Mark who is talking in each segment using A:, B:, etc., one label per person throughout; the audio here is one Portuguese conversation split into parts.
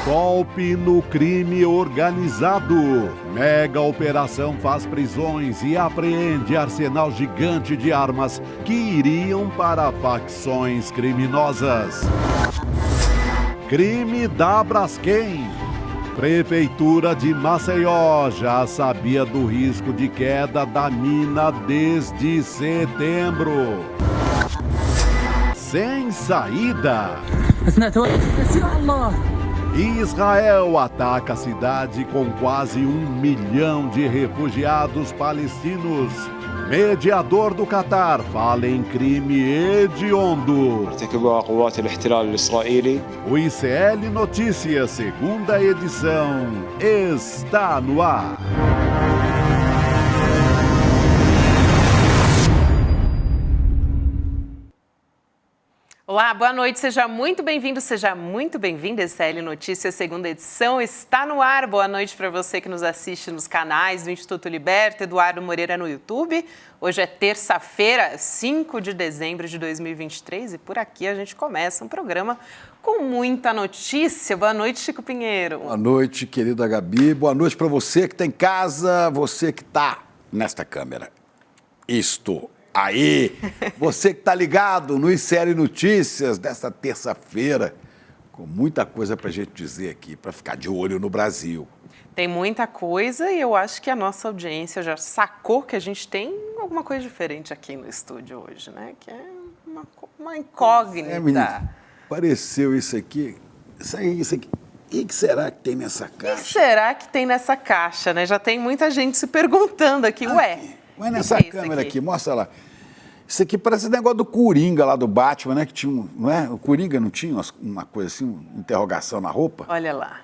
A: Golpe no crime organizado. Mega operação faz prisões e apreende arsenal gigante de armas que iriam para facções criminosas. Crime da Braskem. Prefeitura de Maceió já sabia do risco de queda da mina desde setembro. Sem saída. Israel ataca a cidade com quase 1 milhão de refugiados palestinos. Mediador do Catar fala em crime hediondo. O ICL Notícias, segunda edição, está no ar.
B: Olá, boa noite, seja muito bem-vindo, seja muito bem-vinda. ICL Notícias, segunda edição, está no ar. Boa noite para você que nos assiste nos canais do Instituto Liberta, Eduardo Moreira no YouTube. Hoje é terça-feira, 5 de dezembro de 2023 e por aqui a gente começa um programa com muita notícia. Boa noite, Chico Pinheiro.
C: Boa noite, querida Gabi. Boa noite para você que está em casa, você que está nesta câmera. Isto aí, você que está ligado no ICL Notícias desta terça-feira, com muita coisa para a gente dizer aqui, para ficar de olho no Brasil.
B: Tem muita coisa e eu acho que a nossa audiência já sacou que a gente tem alguma coisa diferente aqui no estúdio hoje, né? Que é uma incógnita.
C: Menina, apareceu isso aqui, isso aqui. O que será que tem nessa caixa?
B: O que será que tem nessa caixa, né? Já tem muita gente se perguntando aqui, ué.
C: Mas nessa câmera aqui, mostra lá. Isso aqui parece o negócio do Coringa lá do Batman, né? Que tinha, não é? O Coringa não tinha uma coisa assim, uma interrogação na roupa?
B: Olha lá.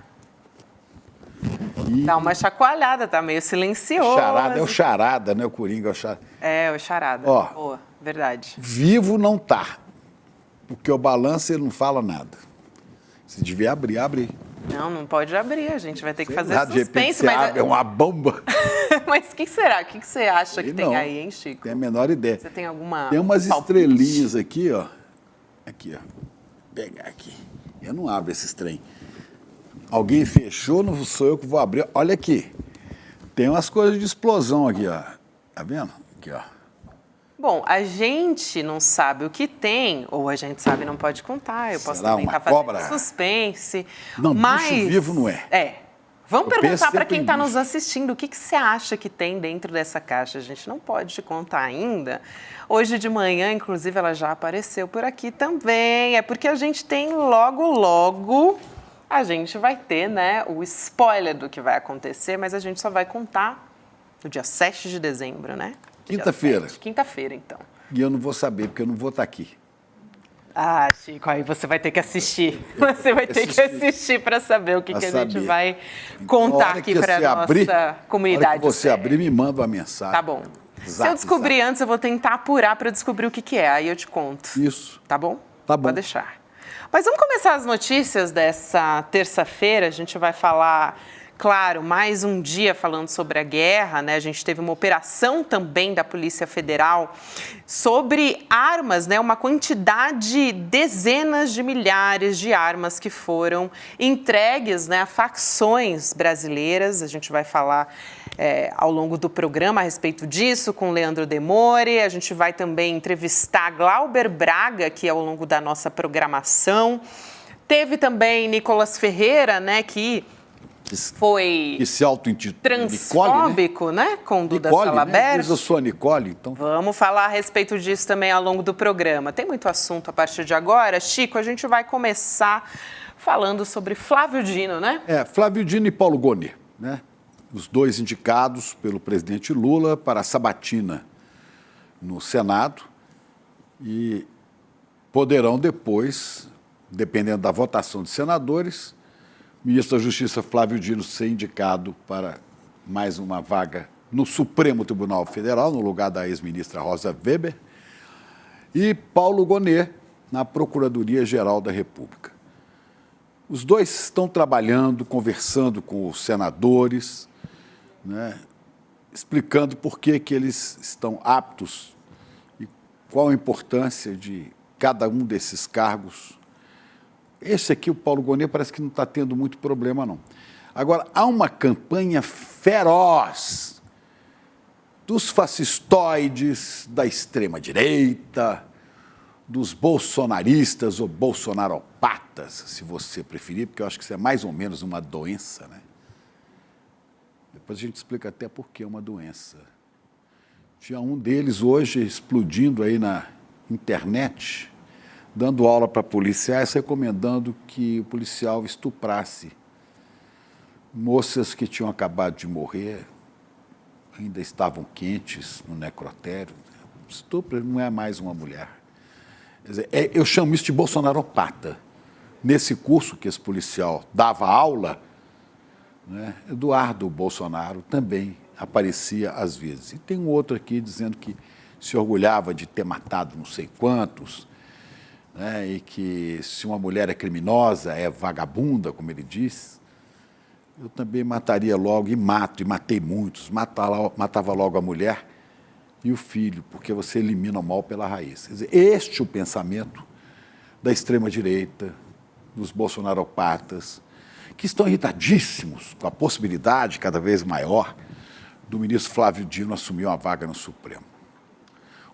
B: Dá uma chacoalhada, tá meio silencioso.
C: Charada, é o Charada, né? O Coringa é o Charada.
B: É, o Charada.
C: Ó,
B: boa, verdade.
C: Vivo não tá, porque o balanço ele não fala nada. Se devia abrir, abre.
B: Não pode abrir, a gente vai ter que fazer
C: de repente
B: suspense.
C: você abre, é uma bomba.
B: Mas o que será? O que você acha que tem aí, hein, Chico?
C: Tem a menor ideia.
B: Você tem alguma...
C: Tem umas estrelinhas aqui, ó. Aqui, ó. Pegar aqui. Eu não abro esses trem. Alguém fechou, não sou eu que vou abrir. Olha aqui. Tem umas coisas de explosão aqui, ó. Tá vendo? Aqui, ó.
B: Bom, a gente não sabe o que tem, ou a gente sabe e não pode contar. Eu posso também estar fazendo suspense.
C: Não,
B: mas...
C: bicho vivo não é.
B: É. Vamos perguntar para quem está
C: bicho.
B: nos assistindo o que você acha que tem dentro dessa caixa. A gente não pode te contar ainda. Hoje de manhã, inclusive, ela já apareceu por aqui também. É porque a gente tem logo, a gente vai ter, né, o spoiler do que vai acontecer, mas a gente só vai contar no dia 7 de dezembro, né?
C: Quinta-feira.
B: Quinta-feira, então.
C: E eu não vou saber, porque eu não vou estar aqui.
B: Ah, Chico, aí você vai ter que assistir. Você vai ter que assistir para saber o que a gente vai contar aqui para a nossa comunidade.
C: Na hora que você abrir, me manda uma mensagem.
B: Tá bom. Se eu descobrir antes, eu vou tentar apurar para descobrir o que é. Aí eu te conto.
C: Isso.
B: Tá bom?
C: Tá bom.
B: Pode deixar. Mas vamos começar as notícias dessa terça-feira. A gente vai falar... Claro, mais um dia falando sobre a guerra, né? A gente teve uma operação também da Polícia Federal sobre armas, né? Uma quantidade, dezenas de milhares de armas que foram entregues, né, a facções brasileiras. A gente vai falar ao longo do programa a respeito disso com o Leandro Demore. A gente vai também entrevistar Glauber Braga, que ao longo da nossa programação. Teve também Nicolas Ferreira, né, que foi
C: se auto-intitula
B: transfóbico, né? Com Duda Salabert.
C: Né? Eu sou a Nicole, então...
B: Vamos falar a respeito disso também ao longo do programa. Tem muito assunto a partir de agora. Chico, a gente vai começar falando sobre Flávio Dino, né?
C: Flávio Dino e Paulo Gonet, né? Os dois indicados pelo presidente Lula para a sabatina no Senado e poderão depois, dependendo da votação de senadores, o ministro da Justiça, Flávio Dino, ser indicado para mais uma vaga no Supremo Tribunal Federal, no lugar da ex-ministra Rosa Weber, e Paulo Gonet, na Procuradoria-Geral da República. Os dois estão trabalhando, conversando com os senadores, né, explicando por que eles estão aptos e qual a importância de cada um desses cargos Esse aqui, o Paulo Gonet, parece que não está tendo muito problema, não. Agora, há uma campanha feroz dos fascistoides, da extrema-direita, dos bolsonaristas ou bolsonaropatas, se você preferir, porque eu acho que isso é mais ou menos uma doença, né? Depois a gente explica até por que é uma doença. Tinha um deles hoje explodindo aí na internet, dando aula para policiais, recomendando que o policial estuprasse moças que tinham acabado de morrer, ainda estavam quentes no necrotério. Estupro não é mais uma mulher. Quer dizer, eu chamo isso de bolsonaropata. Nesse curso que esse policial dava aula, né, Eduardo Bolsonaro também aparecia às vezes. E tem um outro aqui dizendo que se orgulhava de ter matado não sei quantos, né, e que se uma mulher é criminosa, é vagabunda, como ele diz. Eu também mataria logo, e matei muitos. Matava logo a mulher e o filho, porque você elimina o mal pela raiz. Quer dizer, este é o pensamento da extrema-direita, dos bolsonaropatas, que estão irritadíssimos com a possibilidade cada vez maior do ministro Flávio Dino assumir uma vaga no Supremo.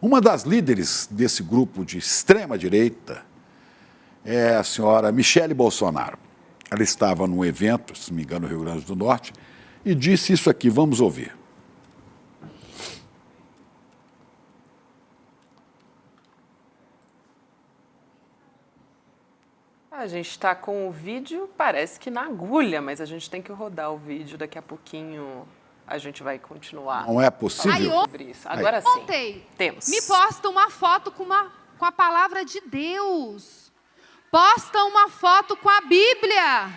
C: Uma das líderes desse grupo de extrema-direita é a senhora Michele Bolsonaro. Ela estava num evento, se não me engano, no Rio Grande do Norte, e disse isso aqui, vamos ouvir.
B: A gente está com o vídeo, parece que na agulha, mas a gente tem que rodar o vídeo, daqui a pouquinho a gente vai continuar.
C: Não é possível?
B: Sobre isso. Agora sim,
D: ontem,
B: temos.
D: me posta uma foto com a palavra de Deus. Posta uma foto com a Bíblia.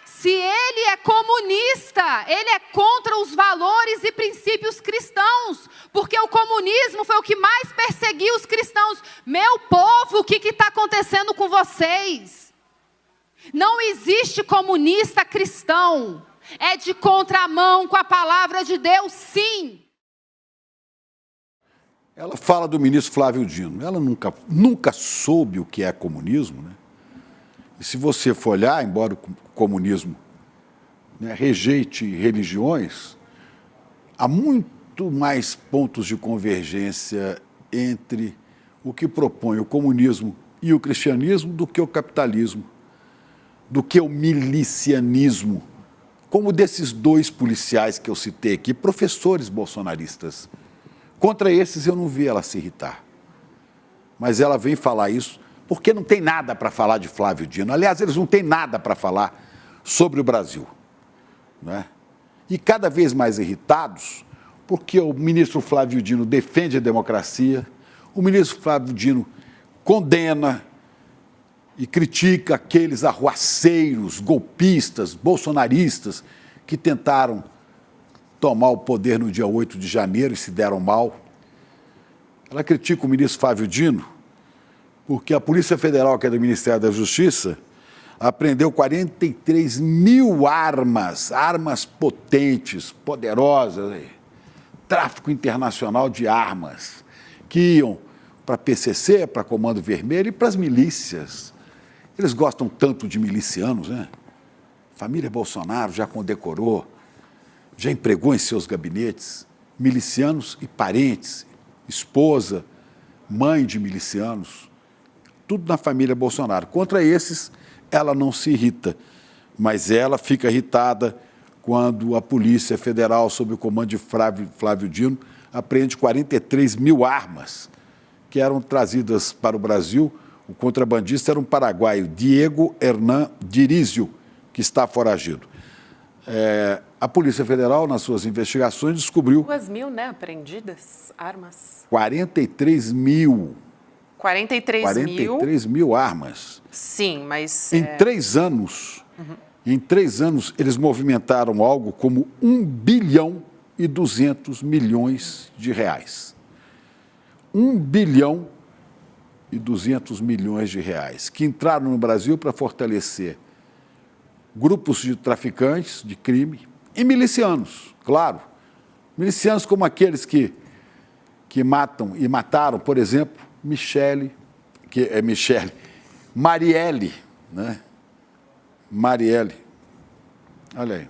D: Se ele é comunista, ele é contra os valores e princípios cristãos, porque o comunismo foi o que mais perseguiu os cristãos. Meu povo, o que está acontecendo com vocês? Não existe comunista cristão. É de contramão com a palavra de Deus, sim.
C: Ela fala do ministro Flávio Dino. Ela nunca soube o que é comunismo, né? E se você for olhar, embora o comunismo, né, rejeite religiões, há muito mais pontos de convergência entre o que propõe o comunismo e o cristianismo do que o capitalismo, do que o milicianismo, como desses dois policiais que eu citei aqui, professores bolsonaristas. Contra esses eu não vi ela se irritar. Mas ela vem falar isso porque não tem nada para falar de Flávio Dino. Aliás, eles não têm nada para falar sobre o Brasil, né? E cada vez mais irritados, porque o ministro Flávio Dino defende a democracia, o ministro Flávio Dino condena e critica aqueles arruaceiros, golpistas, bolsonaristas que tentaram tomar o poder no dia 8 de janeiro e se deram mal. Ela critica o ministro Flávio Dino porque a Polícia Federal, que é do Ministério da Justiça, apreendeu 43 mil armas potentes, poderosas, tráfico internacional de armas, que iam para a PCC, para Comando Vermelho e para as milícias. Eles gostam tanto de milicianos, né? A família Bolsonaro já condecorou, já empregou em seus gabinetes milicianos e parentes, esposa, mãe de milicianos, tudo na família Bolsonaro. Contra esses, ela não se irrita, mas ela fica irritada quando a Polícia Federal, sob o comando de Flávio Dino, apreende 43 mil armas que eram trazidas para o Brasil. O contrabandista era um paraguaio, Diego Hernán Dirizio, que está foragido. A Polícia Federal, nas suas investigações, descobriu...
B: 2.000, né, apreendidas armas.
C: 43 mil.
B: 43
C: mil armas.
B: Sim, mas...
C: Em 3 anos, eles movimentaram algo como 1 bilhão e 200 milhões de reais. 1 bilhão e 200 milhões de reais, que entraram no Brasil para fortalecer grupos de traficantes de crime e milicianos, claro. Milicianos como aqueles que matam e mataram, por exemplo, Marielle, né? Marielle, olha aí.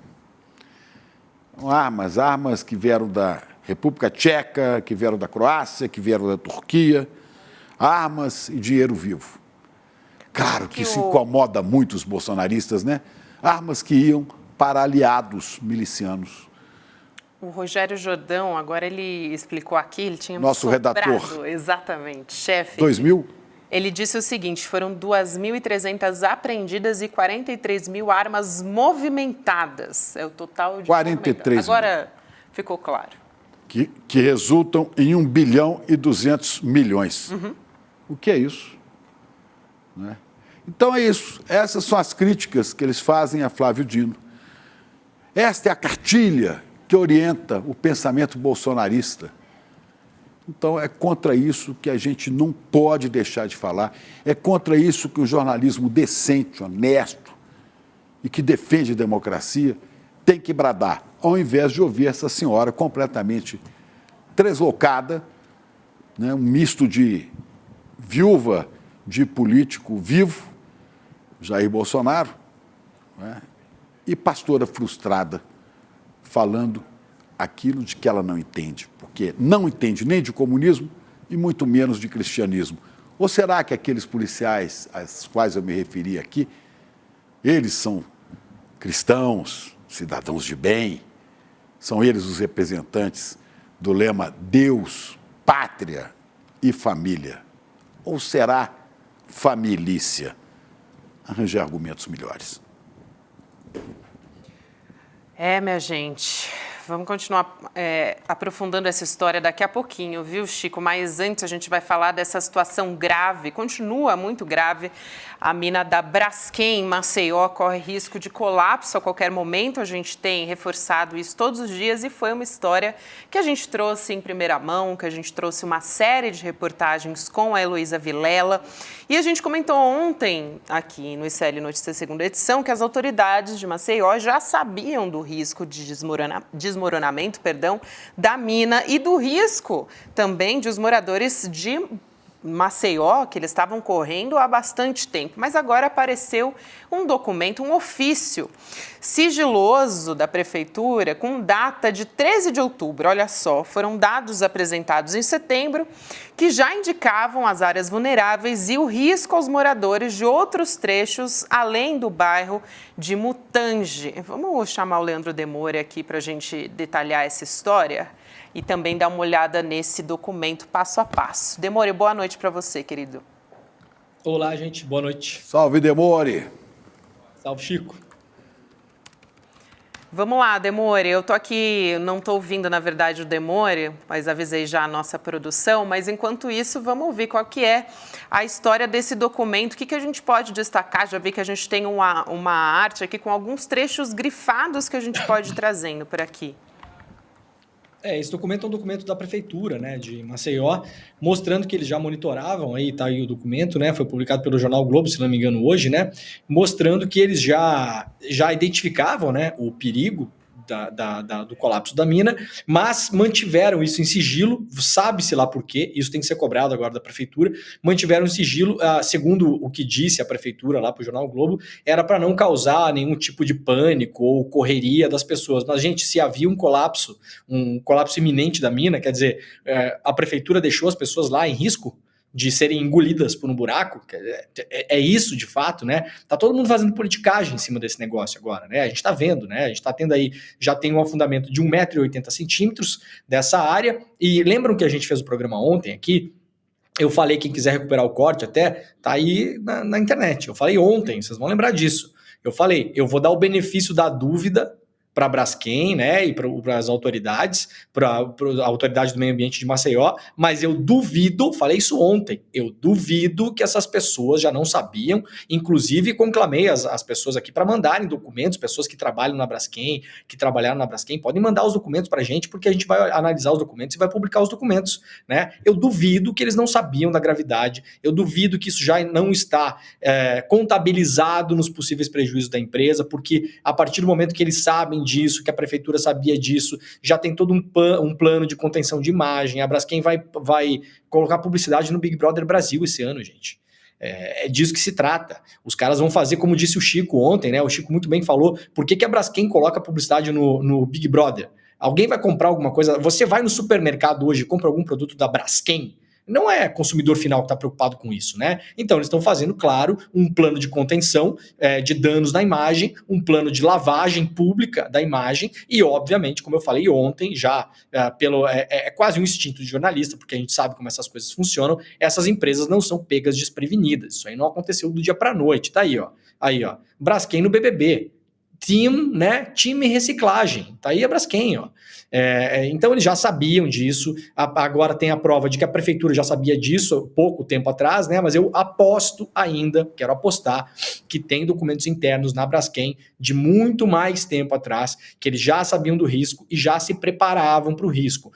C: Armas que vieram da República Tcheca, que vieram da Croácia, que vieram da Turquia, armas e dinheiro vivo. Claro que isso incomoda muito os bolsonaristas, né? Armas que iam para aliados milicianos.
B: O Rogério Jordão, agora ele explicou aqui, ele tinha
C: Nosso redator.
B: Exatamente, chefe.
C: 2000?
B: Ele disse o seguinte, foram 2.300 apreendidas e 43 mil armas movimentadas. É o total de...
C: 43 mil.
B: Agora ficou claro.
C: Que resultam em 1 bilhão e 200 milhões. O que é isso? Né? Então é isso. Essas são as críticas que eles fazem a Flávio Dino. Esta é a cartilha que orienta o pensamento bolsonarista. Então é contra isso que a gente não pode deixar de falar. É contra isso que o jornalismo decente, honesto e que defende a democracia tem que bradar, ao invés de ouvir essa senhora completamente deslocada, né, um misto de viúva de político vivo, Jair Bolsonaro, né, e pastora frustrada, falando aquilo de que ela não entende, porque não entende nem de comunismo e muito menos de cristianismo. Ou será que aqueles policiais aos quais eu me referi aqui, eles são cristãos, cidadãos de bem, são eles os representantes do lema Deus, Pátria e Família? Ou será familícia? Arranjar argumentos melhores.
B: Minha gente, vamos continuar aprofundando essa história daqui a pouquinho, viu, Chico? Mas antes a gente vai falar dessa situação grave, continua muito grave. A mina da Braskem, em Maceió, corre risco de colapso a qualquer momento. A gente tem reforçado isso todos os dias e foi uma história que a gente trouxe em primeira mão, que a gente trouxe uma série de reportagens com a Heloísa Vilela. E a gente comentou ontem, aqui no ICL Notícias segunda edição, que as autoridades de Maceió já sabiam do risco de desmoronamento da mina e do risco também de os moradores de Maceió, que eles estavam correndo há bastante tempo. Mas agora apareceu um documento, um ofício sigiloso da prefeitura com data de 13 de outubro. Olha só, foram dados apresentados em setembro que já indicavam as áreas vulneráveis e o risco aos moradores de outros trechos além do bairro de Mutange. Vamos chamar o Leandro Demore aqui para a gente detalhar essa história e também dar uma olhada nesse documento passo a passo. Demore, boa noite para você, querido.
E: Olá, gente. Boa noite.
C: Salve, Demore.
E: Salve, Chico.
B: Vamos lá, Demore. Eu tô aqui, não tô ouvindo, na verdade, o Demore, mas avisei já a nossa produção. Mas, enquanto isso, vamos ouvir qual que é a história desse documento. O que a gente pode destacar? Já vi que a gente tem uma arte aqui com alguns trechos grifados que a gente pode ir trazendo por aqui.
E: Esse documento é um documento da prefeitura, né, de Maceió, mostrando que eles já monitoravam, aí tá aí o documento, né, foi publicado pelo jornal o Globo, se não me engano, hoje, né, mostrando que eles já identificavam, né, o perigo do colapso da mina, mas mantiveram isso em sigilo, sabe-se lá por quê, isso tem que ser cobrado agora da prefeitura, mantiveram em sigilo, segundo o que disse a prefeitura lá para o jornal o Globo, era para não causar nenhum tipo de pânico ou correria das pessoas. Mas, gente, se havia um colapso iminente da mina, quer dizer, a prefeitura deixou as pessoas lá em risco de serem engolidas por um buraco, é isso de fato, né? Tá todo mundo fazendo politicagem em cima desse negócio agora, né? A gente tá vendo, né? A gente tá tendo aí, já tem um afundamento de 1,80 m dessa área, e lembram que a gente fez o programa ontem aqui? Eu falei, quem quiser recuperar o corte até, tá aí na internet. Eu falei ontem, vocês vão lembrar disso. Eu falei, eu vou dar o benefício da dúvida para a Braskem, né, e para as autoridades, para a autoridade do meio ambiente de Maceió, mas eu duvido, falei isso ontem, eu duvido que essas pessoas já não sabiam, inclusive conclamei as pessoas aqui para mandarem documentos, pessoas que trabalham na Braskem, que trabalharam na Braskem, podem mandar os documentos para a gente, porque a gente vai analisar os documentos e vai publicar os documentos, né? Eu duvido que eles não sabiam da gravidade, eu duvido que isso já não está contabilizado nos possíveis prejuízos da empresa, porque a partir do momento que eles sabem disso, que a prefeitura sabia disso, já tem todo um plano de contenção de imagem. A Braskem vai colocar publicidade no Big Brother Brasil esse ano, gente. É disso que se trata. Os caras vão fazer, como disse o Chico ontem, né? O Chico muito bem falou, por que a Braskem coloca publicidade no Big Brother? Alguém vai comprar alguma coisa? Você vai no supermercado hoje e compra algum produto da Braskem? Não é consumidor final que está preocupado com isso, né? Então, eles estão fazendo, claro, um plano de contenção de danos na imagem, um plano de lavagem pública da imagem e, obviamente, como eu falei ontem, já é quase um instinto de jornalista, porque a gente sabe como essas coisas funcionam, essas empresas não são pegas desprevenidas. Isso aí não aconteceu do dia para a noite. Tá aí, ó. Braskem no BBB. Time reciclagem. Tá aí a Braskem, ó. Então eles já sabiam disso, agora tem a prova de que a prefeitura já sabia disso pouco tempo atrás, né? Mas eu quero apostar, que tem documentos internos na Braskem de muito mais tempo atrás, que eles já sabiam do risco e já se preparavam para o risco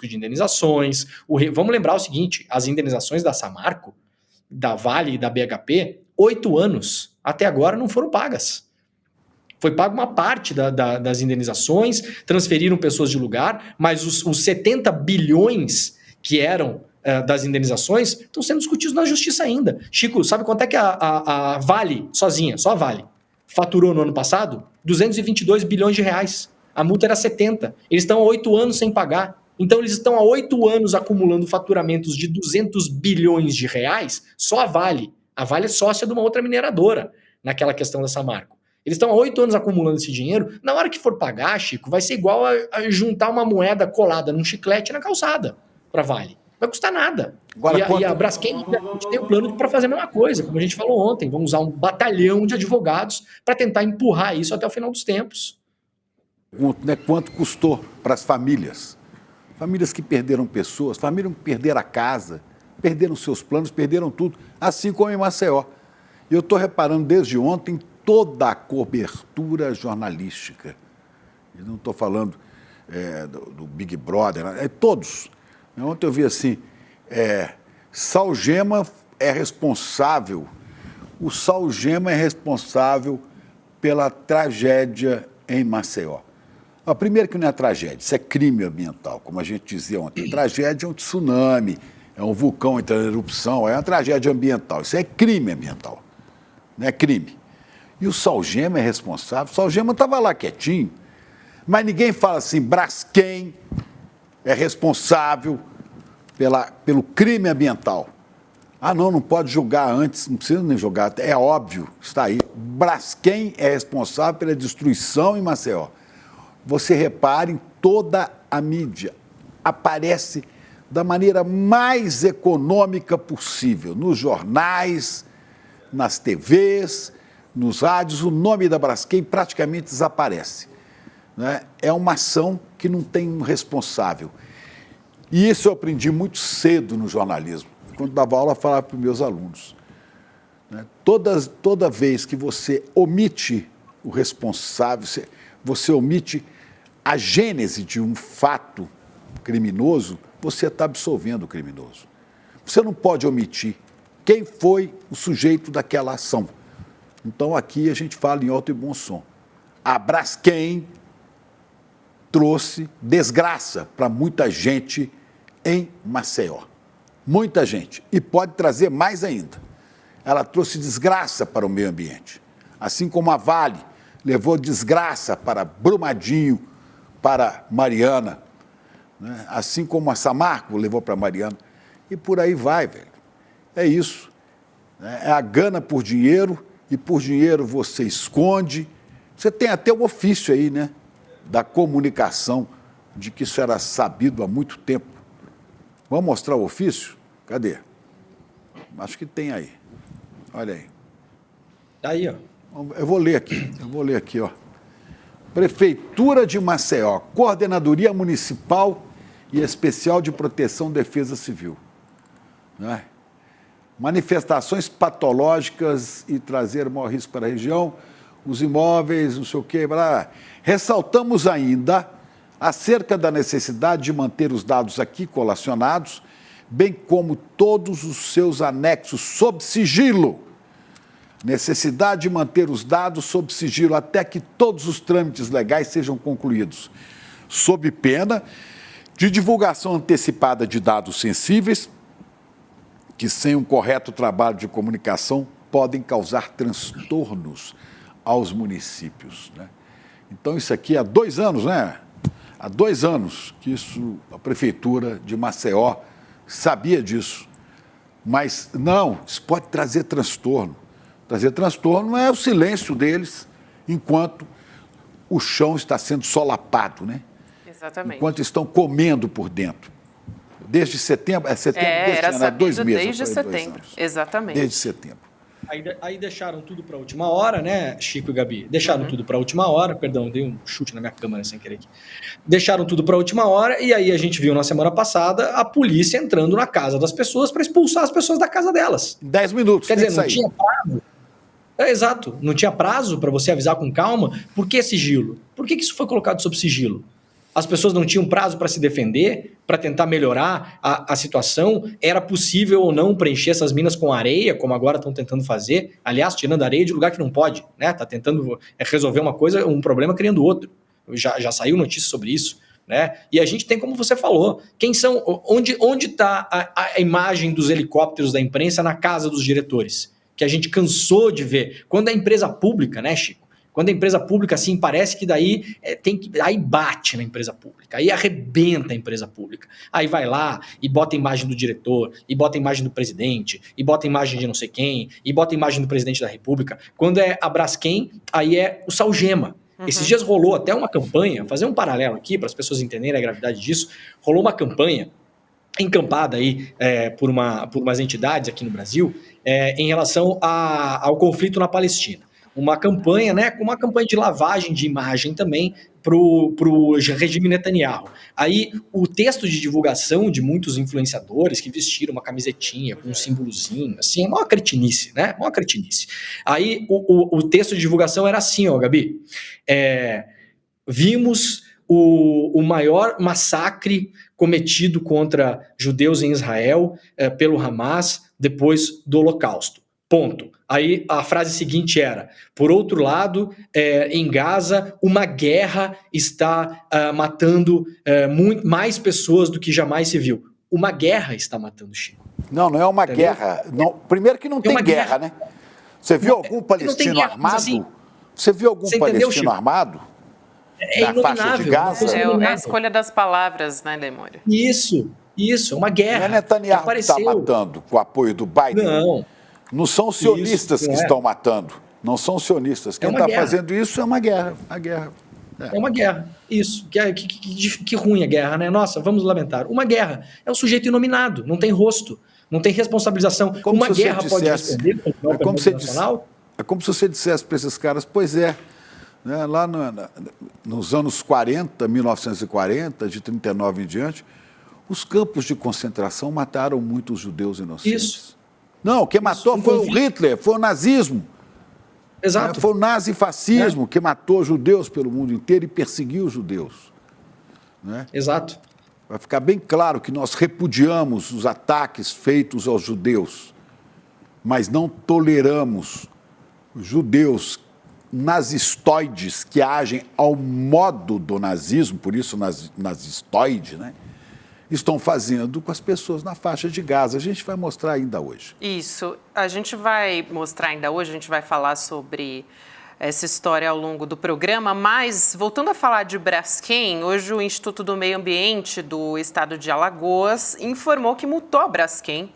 E: de indenizações. Vamos lembrar o seguinte, as indenizações da Samarco, da Vale e da BHP, 8 anos, até agora não foram pagas. Foi paga uma parte das indenizações, transferiram pessoas de lugar, mas os 70 bilhões que eram das indenizações estão sendo discutidos na justiça ainda. Chico, sabe quanto é que a Vale, sozinha, só a Vale, faturou no ano passado? 222 bilhões de reais. A multa era 70. Eles estão há 8 anos sem pagar. Então eles estão há 8 anos acumulando faturamentos de 200 bilhões de reais, só a Vale. A Vale é sócia de uma outra mineradora naquela questão da Samarco. Eles estão há 8 anos acumulando esse dinheiro. Na hora que for pagar, Chico, vai ser igual a juntar uma moeda colada num chiclete na calçada para Vale. Não vai custar nada. Agora, e a Braskem tem um plano para fazer a mesma coisa, como a gente falou ontem. Vamos usar um batalhão de advogados para tentar empurrar isso até o final dos tempos.
C: Quanto custou para as famílias? Famílias que perderam pessoas, famílias que perderam a casa, perderam seus planos, perderam tudo, assim como em Maceió. E eu estou reparando desde ontem toda a cobertura jornalística. Eu não estou falando do Big Brother, todos. Ontem eu vi assim, Saugema é responsável, o Saugema é responsável pela tragédia em Maceió. Primeiro que não é tragédia, isso é crime ambiental, como a gente dizia ontem. Tragédia é um tsunami, é um vulcão entrando em erupção, é uma tragédia ambiental. Isso é crime ambiental, não é crime. E o Saugema é responsável. O Saugema estava lá quietinho, mas ninguém fala assim, Braskem é responsável pelo crime ambiental. Não pode julgar antes, não precisa nem julgar, é óbvio, está aí. Braskem é responsável pela destruição em Maceió. Você repare em toda a mídia, aparece da maneira mais econômica possível, nos jornais, nas TVs, nos rádios, o nome da Braskem praticamente desaparece. Né? É uma ação que não tem um responsável. E isso eu aprendi muito cedo no jornalismo. Quando dava aula, eu falava para os meus alunos. Né? Toda vez que você omite o responsável, você omite a gênese de um fato criminoso, você está absolvendo o criminoso. Você não pode omitir quem foi o sujeito daquela ação. Então, aqui a gente fala em alto e bom som. A Braskem trouxe desgraça para muita gente em Maceió. Muita gente. E pode trazer mais ainda. Ela trouxe desgraça para o meio ambiente. Assim como a Vale levou desgraça para Brumadinho, para Mariana. Né? Assim como a Samarco levou para Mariana. E por aí vai, velho. É isso. É a gana por dinheiro. E por dinheiro você esconde. Você tem até o ofício aí, né? Da comunicação, de que isso era sabido há muito tempo. Vamos mostrar o ofício? Cadê? Acho que tem aí. Olha aí.
E: Aí, ó.
C: Eu vou ler aqui, ó. Prefeitura de Maceió, Coordenadoria Municipal e Especial de Proteção e Defesa Civil. Né? Manifestações patológicas e trazer maior risco para a região, os imóveis, não sei o quê, blá. Ressaltamos ainda acerca da necessidade de manter os dados aqui colacionados, bem como todos os seus anexos sob sigilo. Necessidade de manter os dados sob sigilo até que todos os trâmites legais sejam concluídos, sob pena de divulgação antecipada de dados sensíveis, que sem um correto trabalho de comunicação podem causar transtornos aos municípios, né? Então isso aqui há 2 anos, né? Há 2 anos que a prefeitura de Maceió sabia disso. Mas não, isso pode trazer transtorno. Trazer transtorno é o silêncio deles enquanto o chão está sendo solapado, né?
B: Exatamente.
C: Enquanto estão comendo por dentro. Desde setembro, deste ano, há 2 meses.
B: Desde setembro, exatamente.
C: Desde setembro.
E: Aí deixaram tudo para a última hora, né, Chico e Gabi? Deixaram tudo para a última hora, perdão, dei um chute na minha câmera sem querer aqui. Deixaram tudo para a última hora e aí a gente viu na semana passada a polícia entrando na casa das pessoas para expulsar as pessoas da casa delas.
C: 10 minutos.
E: Quer dizer, não tinha prazo. Exato, não tinha prazo para você avisar com calma. Por que sigilo? Por que isso foi colocado sob sigilo? As pessoas não tinham prazo para se defender, para tentar melhorar a situação? Era possível ou não preencher essas minas com areia, como agora estão tentando fazer? Aliás, tirando areia de lugar que não pode, né? Está tentando resolver uma coisa, um problema criando outro. Já saiu notícia sobre isso, né? E a gente tem, como você falou, quem são, onde está a imagem dos helicópteros da imprensa na casa dos diretores? Que a gente cansou de ver. Quando é empresa pública, né, Chico? Quando a empresa pública, assim, parece que daí aí bate na empresa pública, aí arrebenta a empresa pública. Aí vai lá e bota a imagem do diretor, e bota a imagem do presidente, e bota a imagem de não sei quem, e bota a imagem do presidente da República. Quando é a Braskem, aí é o Salgema. Esses dias rolou até uma campanha, fazer um paralelo aqui para as pessoas entenderem a gravidade disso, rolou uma campanha encampada aí por umas entidades aqui no Brasil em relação ao conflito na Palestina. Uma campanha, né, uma campanha de lavagem de imagem também pro regime Netanyahu. Aí o texto de divulgação de muitos influenciadores que vestiram uma camisetinha com um símbolozinho, assim, é maior cretinice, né? Maior cretinice. Aí o texto de divulgação era assim, ó, Gabi. Vimos o maior massacre cometido contra judeus em Israel pelo Hamas depois do Holocausto. Ponto. Aí a frase seguinte era: por outro lado, em Gaza, uma guerra está matando mais pessoas do que jamais se viu. Uma guerra está matando, Chico.
C: Não é uma
E: Entendeu?
C: guerra. Não, primeiro que não tem guerra, né? Você viu algum palestino
E: guerra,
C: armado?
E: assim,
C: Você viu algum palestino
E: Chico?
C: armado?
E: É
C: na faixa de Gaza?
B: É a escolha das palavras, né, Demônio?
E: Isso, é uma guerra.
C: Não é Netanyahu que está matando com o apoio do Biden? Não são os sionistas que estão matando. Não são os sionistas. Quem está fazendo isso é uma guerra. É uma guerra. Isso. Que ruim a guerra, né? Nossa, vamos lamentar. Uma guerra. É o sujeito inominado. Não tem rosto. Não tem responsabilização. Uma guerra pode responder. É como se você dissesse para esses caras, pois é, né, lá nos anos 40, 1940, de 39 em diante, os campos de concentração mataram muitos judeus inocentes.
E: Isso.
C: Não, quem matou foi o Hitler, foi o nazismo.
E: Exato.
C: Foi o nazifascismo que matou judeus pelo mundo inteiro e perseguiu os judeus. Né?
E: Exato.
C: Vai ficar bem claro que nós repudiamos os ataques feitos aos judeus, mas não toleramos os judeus nazistoides que agem ao modo do nazismo, por isso nazistoide, né? Estão fazendo com as pessoas na faixa de Gaza. A gente vai mostrar ainda hoje.
B: Isso. A gente vai mostrar ainda hoje, a gente vai falar sobre essa história ao longo do programa, mas voltando a falar de Braskem, hoje o Instituto do Meio Ambiente do Estado de Alagoas informou que multou a Braskem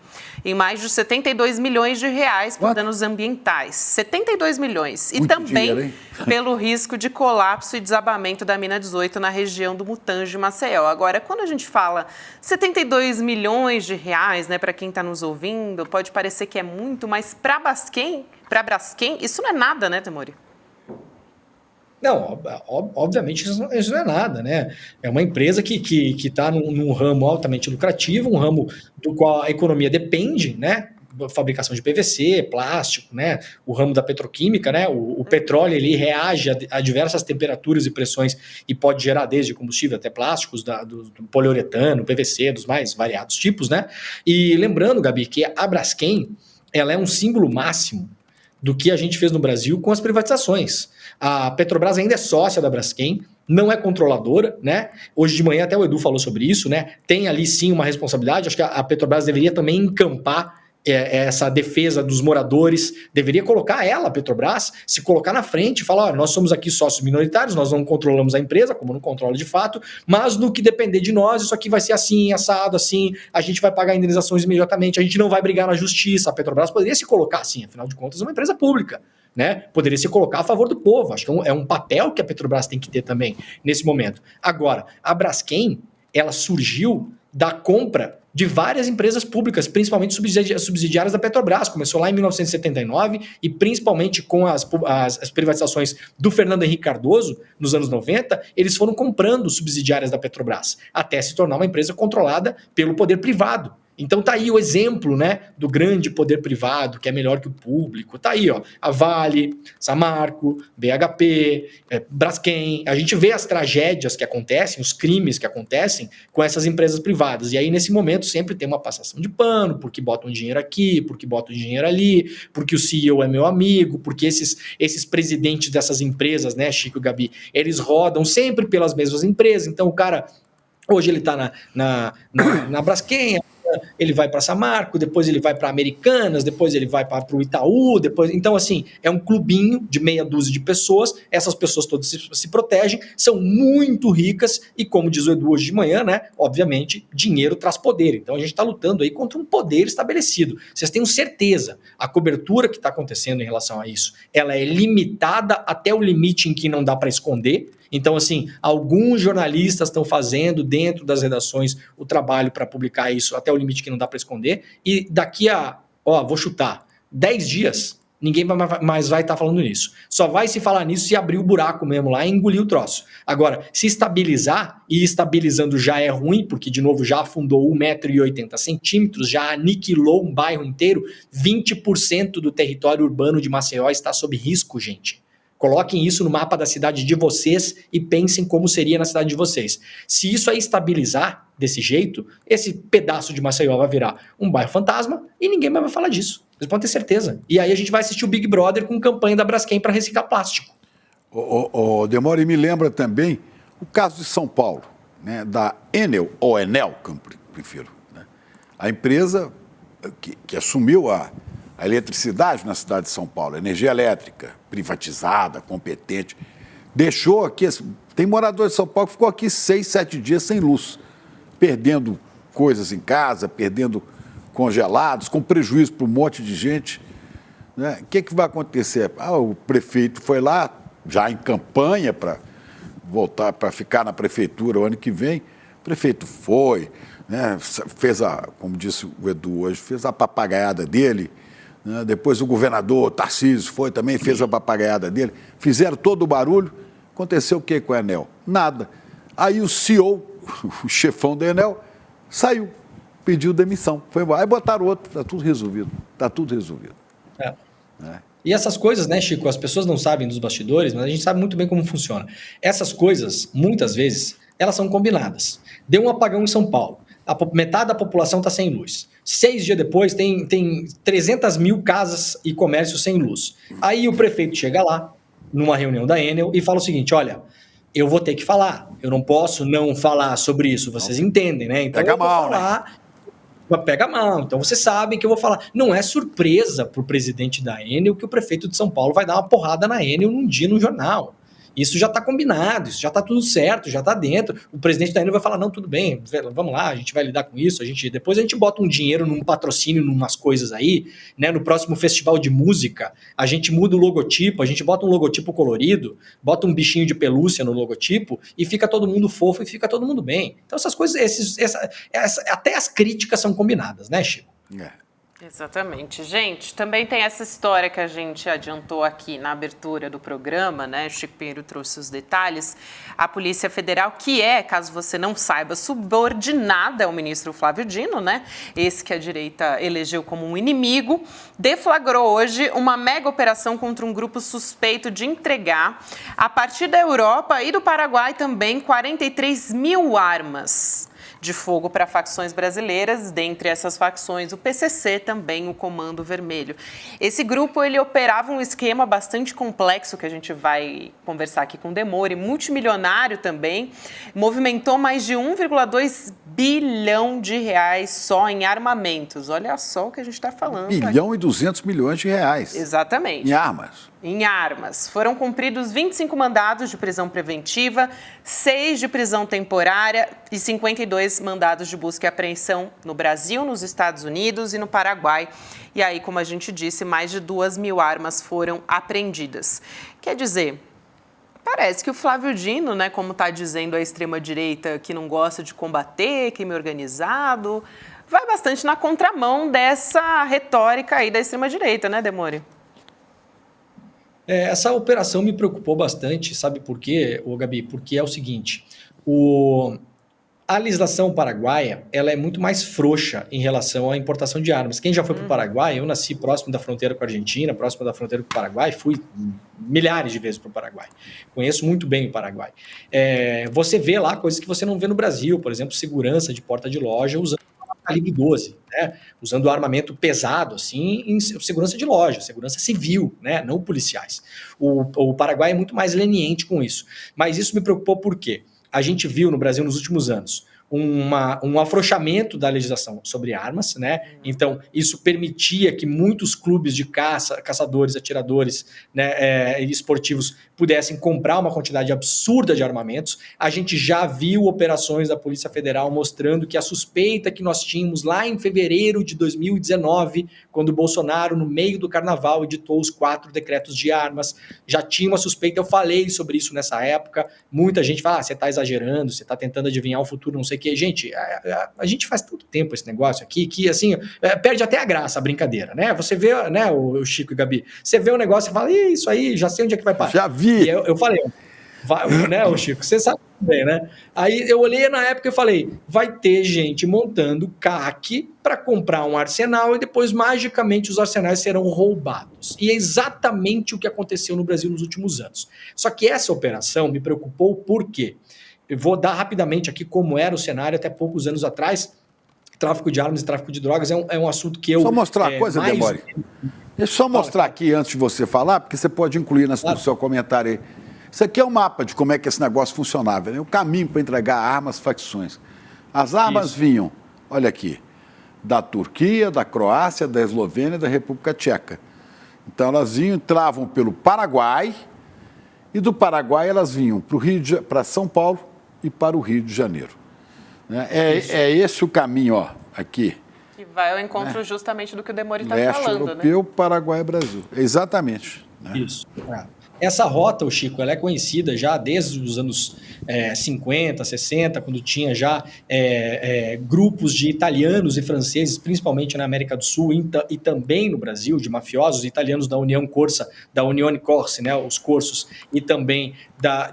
B: em mais de 72 milhões de reais por danos ambientais. 72 milhões. E
C: muito
B: também
C: dinheiro,
B: pelo risco de colapso e desabamento da mina 18 na região do Mutange, Maceió. Agora, quando a gente fala 72 milhões de reais, né, para quem está nos ouvindo, pode parecer que é muito, mas para Braskem, isso não é nada, né, Temori?
E: Não, obviamente isso não é nada, né? É uma empresa que está num ramo altamente lucrativo, um ramo do qual a economia depende, né? Fabricação de PVC, plástico, né? O ramo da petroquímica, né? O petróleo ele reage a diversas temperaturas e pressões e pode gerar desde combustível até plásticos, do poliuretano, PVC, dos mais variados tipos, né? E lembrando, Gabi, que a Braskem, ela é um símbolo máximo do que a gente fez no Brasil com as privatizações. A Petrobras ainda é sócia da Braskem, não é controladora, né? Hoje de manhã até o Edu falou sobre isso, né? Tem ali sim uma responsabilidade, acho que a Petrobras deveria também encampar essa defesa dos moradores, deveria colocar ela, a Petrobras, se colocar na frente e falar, nós somos aqui sócios minoritários, nós não controlamos a empresa, como não controla de fato, mas no que depender de nós, isso aqui vai ser assim, assado, assim, a gente vai pagar indenizações imediatamente, a gente não vai brigar na justiça. A Petrobras poderia se colocar assim, afinal de contas é uma empresa pública, né? Poderia se colocar a favor do povo. Acho que é um papel que a Petrobras tem que ter também nesse momento. Agora, a Braskem, ela surgiu da compra de várias empresas públicas, principalmente subsidiárias da Petrobras. Começou lá em 1979 e principalmente com as privatizações do Fernando Henrique Cardoso, nos anos 90, eles foram comprando subsidiárias da Petrobras, até se tornar uma empresa controlada pelo poder privado. Então tá aí o exemplo, né, do grande poder privado, que é melhor que o público. Tá aí, ó, a Vale, Samarco, BHP, Braskem. A gente vê as tragédias que acontecem, os crimes que acontecem com essas empresas privadas. E aí, nesse momento, sempre tem uma passação de pano, porque botam dinheiro aqui, porque botam dinheiro ali, porque o CEO é meu amigo, porque esses presidentes dessas empresas, né, Chico e Gabi, eles rodam sempre pelas mesmas empresas. Então, o cara, hoje ele tá na Braskem, ele vai para Samarco, depois ele vai para Americanas, depois ele vai para o Itaú, depois... Então, assim, é um clubinho de meia dúzia de pessoas, essas pessoas todas se protegem, são muito ricas e, como diz o Edu hoje de manhã, né, obviamente, dinheiro traz poder. Então, a gente está lutando aí contra um poder estabelecido. Vocês tenham certeza, a cobertura que está acontecendo em relação a isso, ela é limitada até o limite em que não dá para esconder. Então, assim, alguns jornalistas estão fazendo dentro das redações o trabalho para publicar isso até o limite que não dá para esconder. E daqui a, vou chutar, 10 dias, ninguém mais vai estar falando nisso. Só vai se falar nisso se abrir o buraco mesmo lá e engolir o troço. Agora, se estabilizar, e estabilizando já é ruim, porque, de novo, já afundou 1,80 m, já aniquilou um bairro inteiro, 20% do território urbano de Maceió está sob risco, gente. Coloquem isso no mapa da cidade de vocês e pensem como seria na cidade de vocês. Se isso aí estabilizar desse jeito, esse pedaço de Maceió vai virar um bairro fantasma e ninguém mais vai falar disso. Vocês podem ter certeza. E aí a gente vai assistir o Big Brother com campanha da Braskem para reciclar plástico.
C: Demore, me lembra também o caso de São Paulo, né, da Enel, ou Enel, que eu prefiro. Né? A empresa que assumiu a eletricidade na cidade de São Paulo, energia elétrica, privatizada, competente, deixou aqui, tem morador de São Paulo que ficou aqui 6, 7 dias sem luz, perdendo coisas em casa, perdendo congelados, com prejuízo para um monte de gente. Né? O que vai acontecer? O prefeito foi lá, já em campanha para voltar, para ficar na prefeitura o ano que vem, o prefeito foi, né? Fez como disse o Edu hoje, fez a papagaiada dele. Depois o governador Tarcísio foi também, fez a papagaiada dele, fizeram todo o barulho. Aconteceu o que com a Enel? Nada. Aí o CEO, o chefão da Enel, saiu, pediu demissão, foi embora. Aí botaram outro, está tudo resolvido. Está tudo resolvido.
E: E essas coisas, né, Chico, as pessoas não sabem dos bastidores, mas a gente sabe muito bem como funciona. Essas coisas, muitas vezes, elas são combinadas. Deu um apagão em São Paulo, metade da população está sem luz. 6 dias depois tem 300 mil casas e comércios sem luz. Aí o prefeito chega lá, numa reunião da Enel, e fala o seguinte, olha, eu vou ter que falar, eu não posso não falar sobre isso, vocês entendem, né? Então
C: pega
E: eu vou
C: mal,
E: falar, né? Pega mal, então vocês sabem que eu vou falar. Não é surpresa para o presidente da Enel que o prefeito de São Paulo vai dar uma porrada na Enel num dia no jornal. Isso já está combinado, isso já está tudo certo, já está dentro. O presidente da Enel vai falar, não, tudo bem, vamos lá, a gente vai lidar com isso, depois a gente bota um dinheiro num patrocínio, numas coisas aí, né? No próximo festival de música, a gente muda o logotipo, a gente bota um logotipo colorido, bota um bichinho de pelúcia no logotipo e fica todo mundo fofo e fica todo mundo bem. Então essas coisas, até as críticas são combinadas, né, Chico?
B: Exatamente. Gente, também tem essa história que a gente adiantou aqui na abertura do programa, né? Chico Pinheiro trouxe os detalhes. A Polícia Federal, que é, caso você não saiba, subordinada ao ministro Flávio Dino, né? Esse que a direita elegeu como um inimigo, deflagrou hoje uma mega operação contra um grupo suspeito de entregar, a partir da Europa e do Paraguai também, 43 mil armas de fogo para facções brasileiras, dentre essas facções o PCC, também o Comando Vermelho. Esse grupo, ele operava um esquema bastante complexo, que a gente vai conversar aqui com o Demore, multimilionário também, movimentou mais de 1,2 bilhão de reais só em armamentos. Olha só o que a gente está falando.
C: 1 bilhão e 200 milhões de reais.
B: Exatamente.
C: Em armas.
B: Em armas. Foram cumpridos 25 mandados de prisão preventiva, 6 de prisão temporária e 52 mandados de busca e apreensão no Brasil, nos Estados Unidos e no Paraguai. E aí, como a gente disse, mais de 2.000 armas foram apreendidas. Quer dizer, parece que o Flávio Dino, né, como está dizendo a extrema-direita que não gosta de combater crime organizado, vai bastante na contramão dessa retórica aí da extrema-direita, né, Demore?
E: Essa operação me preocupou bastante, sabe por quê, Gabi? Porque é o seguinte, a legislação paraguaia ela é muito mais frouxa em relação à importação de armas. Quem já foi para o Paraguai, eu nasci próximo da fronteira com a Argentina, próximo da fronteira com o Paraguai, fui milhares de vezes para o Paraguai. Conheço muito bem o Paraguai. Você vê lá coisas que você não vê no Brasil, por exemplo, segurança de porta de loja usando calibre 12, né? Usando armamento pesado, assim, em segurança de loja, segurança civil, né? Não policiais. O Paraguai é muito mais leniente com isso. Mas isso me preocupou por quê? A gente viu no Brasil nos últimos anos um afrouxamento da legislação sobre armas, né? Então, isso permitia que muitos clubes de caçadores, atiradores, né, esportivos pudessem comprar uma quantidade absurda de armamentos. A gente já viu operações da Polícia Federal mostrando que a suspeita que nós tínhamos lá em fevereiro de 2019, quando o Bolsonaro, no meio do carnaval, editou os 4 decretos de armas, já tinha uma suspeita, eu falei sobre isso nessa época, muita gente fala, você está exagerando, você está tentando adivinhar o futuro, não sei o que. Gente, a gente faz tanto tempo esse negócio aqui que, assim, perde até a graça a brincadeira, né? Você vê, né, o Chico e Gabi, você vê o negócio e fala, isso aí, já sei onde é que vai parar.
C: Já vi.
E: E eu falei, vai, né, o Chico, você sabe bem, né? Aí eu olhei na época e falei, vai ter gente montando CAC para comprar um arsenal e depois, magicamente, os arsenais serão roubados. E é exatamente o que aconteceu no Brasil nos últimos anos. Só que essa operação me preocupou por quê? Eu vou dar rapidamente aqui como era o cenário até poucos anos atrás. Tráfico de armas e tráfico de drogas é um assunto que eu...
C: Só mostrar uma coisa, Demore. Deixa eu só mostrar aqui antes de você falar, porque você pode incluir no seu comentário aí. Isso aqui é um mapa de como é que esse negócio funcionava, né? O caminho para entregar armas, facções. As armas vinham, olha aqui, da Turquia, da Croácia, da Eslovênia e da República Tcheca. Então elas entravam pelo Paraguai e do Paraguai elas vinham para São Paulo e para o Rio de Janeiro. É esse o caminho, ó, aqui.
B: Que vai ao encontro justamente do que o Demore está
C: Leste
B: falando,
C: europeu,
B: né?
C: Paraguai, Brasil. Exatamente. Né?
E: Isso. Essa rota, Chico, ela é conhecida já desde os anos 50, 60, quando tinha já grupos de italianos e franceses, principalmente na América do Sul e também no Brasil, de mafiosos italianos da União Corsa, da Unione Corse, né, os corsos, e também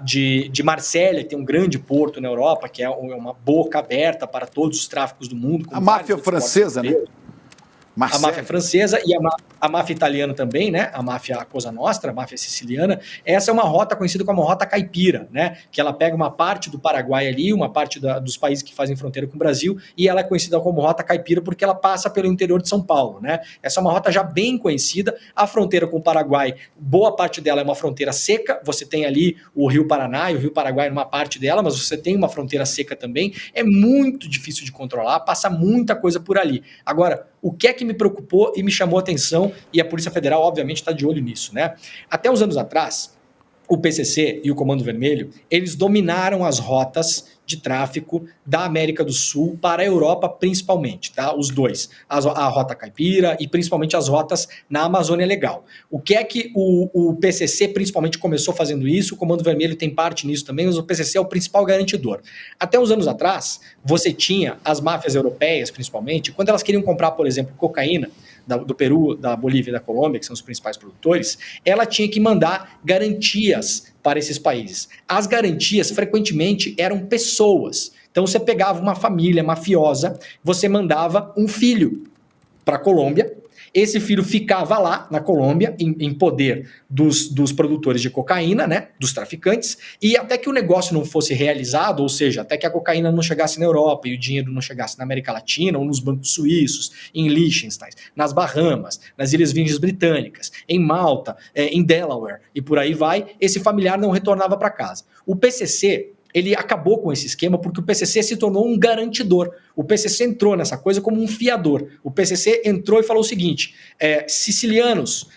E: de Marsella, que tem um grande porto na Europa, que é uma boca aberta para todos os tráficos do mundo.
C: A máfia francesa, né?
E: A máfia francesa e a máfia italiana também, né? A máfia Cosa Nostra, a máfia siciliana. Essa é uma rota conhecida como rota caipira, né? Que ela pega uma parte do Paraguai ali, uma parte dos países que fazem fronteira com o Brasil, e ela é conhecida como rota caipira porque ela passa pelo interior de São Paulo, né? Essa é uma rota já bem conhecida. A fronteira com o Paraguai, boa parte dela é uma fronteira seca. Você tem ali o Rio Paraná e o Rio Paraguai numa parte dela, mas você tem uma fronteira seca também. É muito difícil de controlar, passa muita coisa por ali. Agora, o que é que me preocupou e me chamou a atenção, e a Polícia Federal, obviamente, está de olho nisso, né? Até uns anos atrás, o PCC e o Comando Vermelho, eles dominaram as rotas de tráfico da América do Sul para a Europa, principalmente, tá? Os dois, a rota caipira e principalmente as rotas na Amazônia Legal. O que é que o PCC principalmente começou fazendo isso? O Comando Vermelho tem parte nisso também, mas o PCC é o principal garantidor. Até uns anos atrás, você tinha as máfias europeias, principalmente, quando elas queriam comprar, por exemplo, cocaína, do Peru, da Bolívia e da Colômbia, que são os principais produtores, ela tinha que mandar garantias para esses países. As garantias, frequentemente, eram pessoas. Então, você pegava uma família mafiosa, você mandava um filho para a Colômbia, esse filho ficava lá na Colômbia, em poder dos produtores de cocaína, né, dos traficantes, e até que o negócio não fosse realizado, ou seja, até que a cocaína não chegasse na Europa e o dinheiro não chegasse na América Latina, ou nos bancos suíços, em Liechtenstein, nas Bahamas, nas Ilhas Virgens Britânicas, em Malta, em Delaware, e por aí vai, esse familiar não retornava para casa. O PCC ele acabou com esse esquema porque o PCC se tornou um garantidor. O PCC entrou nessa coisa como um fiador. O PCC entrou e falou o seguinte, sicilianos,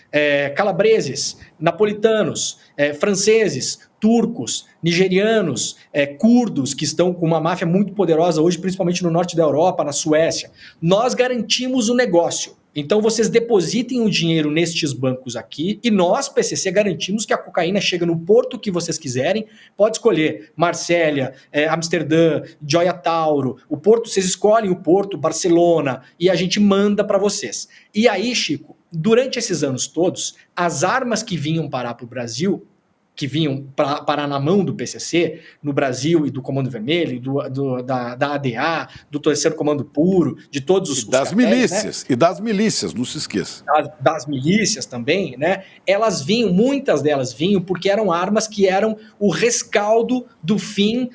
E: calabreses, napolitanos, franceses, turcos, nigerianos, curdos, que estão com uma máfia muito poderosa hoje, principalmente no norte da Europa, na Suécia. Nós garantimos o negócio. Então vocês depositem o dinheiro nestes bancos aqui e nós, PCC, garantimos que a cocaína chega no porto que vocês quiserem. Pode escolher Marsella, Amsterdã, Gioia Tauro, o porto, vocês escolhem o porto, Barcelona, e a gente manda para vocês. E aí, Chico, durante esses anos todos, as armas que vinham parar para o Brasil, que vinham parar na mão do PCC, no Brasil e do Comando Vermelho, da ADA, do Terceiro Comando Puro, de todos os
C: das
E: cartéis,
C: milícias,
E: né?
C: E das milícias, não se esqueça.
E: Das milícias também, né? Elas vinham, muitas delas vinham porque eram armas que eram o rescaldo do fim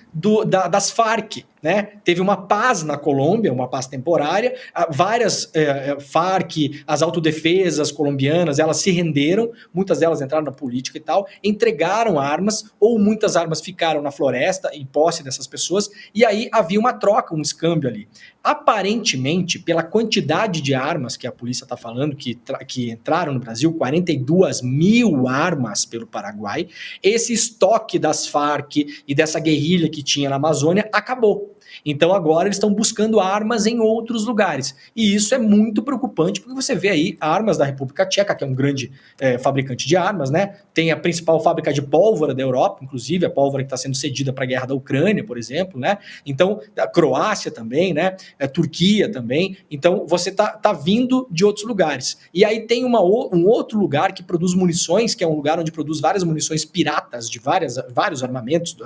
E: das Farc, né? Teve uma paz na Colômbia, uma paz temporária, várias Farc, as autodefesas colombianas, elas se renderam, muitas delas entraram na política e tal, entregaram armas, ou muitas armas ficaram na floresta, em posse dessas pessoas, e aí havia uma troca, um escâmbio ali. Aparentemente, pela quantidade de armas que a polícia está falando, que entraram no Brasil, 42 mil armas pelo Paraguai, esse estoque das Farc e dessa guerrilha que tinha na Amazônia acabou. Então agora eles estão buscando armas em outros lugares. E isso é muito preocupante, porque você vê aí armas da República Tcheca, que é um grande fabricante de armas, né? Tem a principal fábrica de pólvora da Europa, inclusive a pólvora que está sendo cedida para a guerra da Ucrânia, por exemplo, né? Então, a Croácia também, né? Turquia também. Então, você tá vindo de outros lugares. E aí tem um outro lugar que produz munições, que é um lugar onde produz várias munições piratas de vários armamentos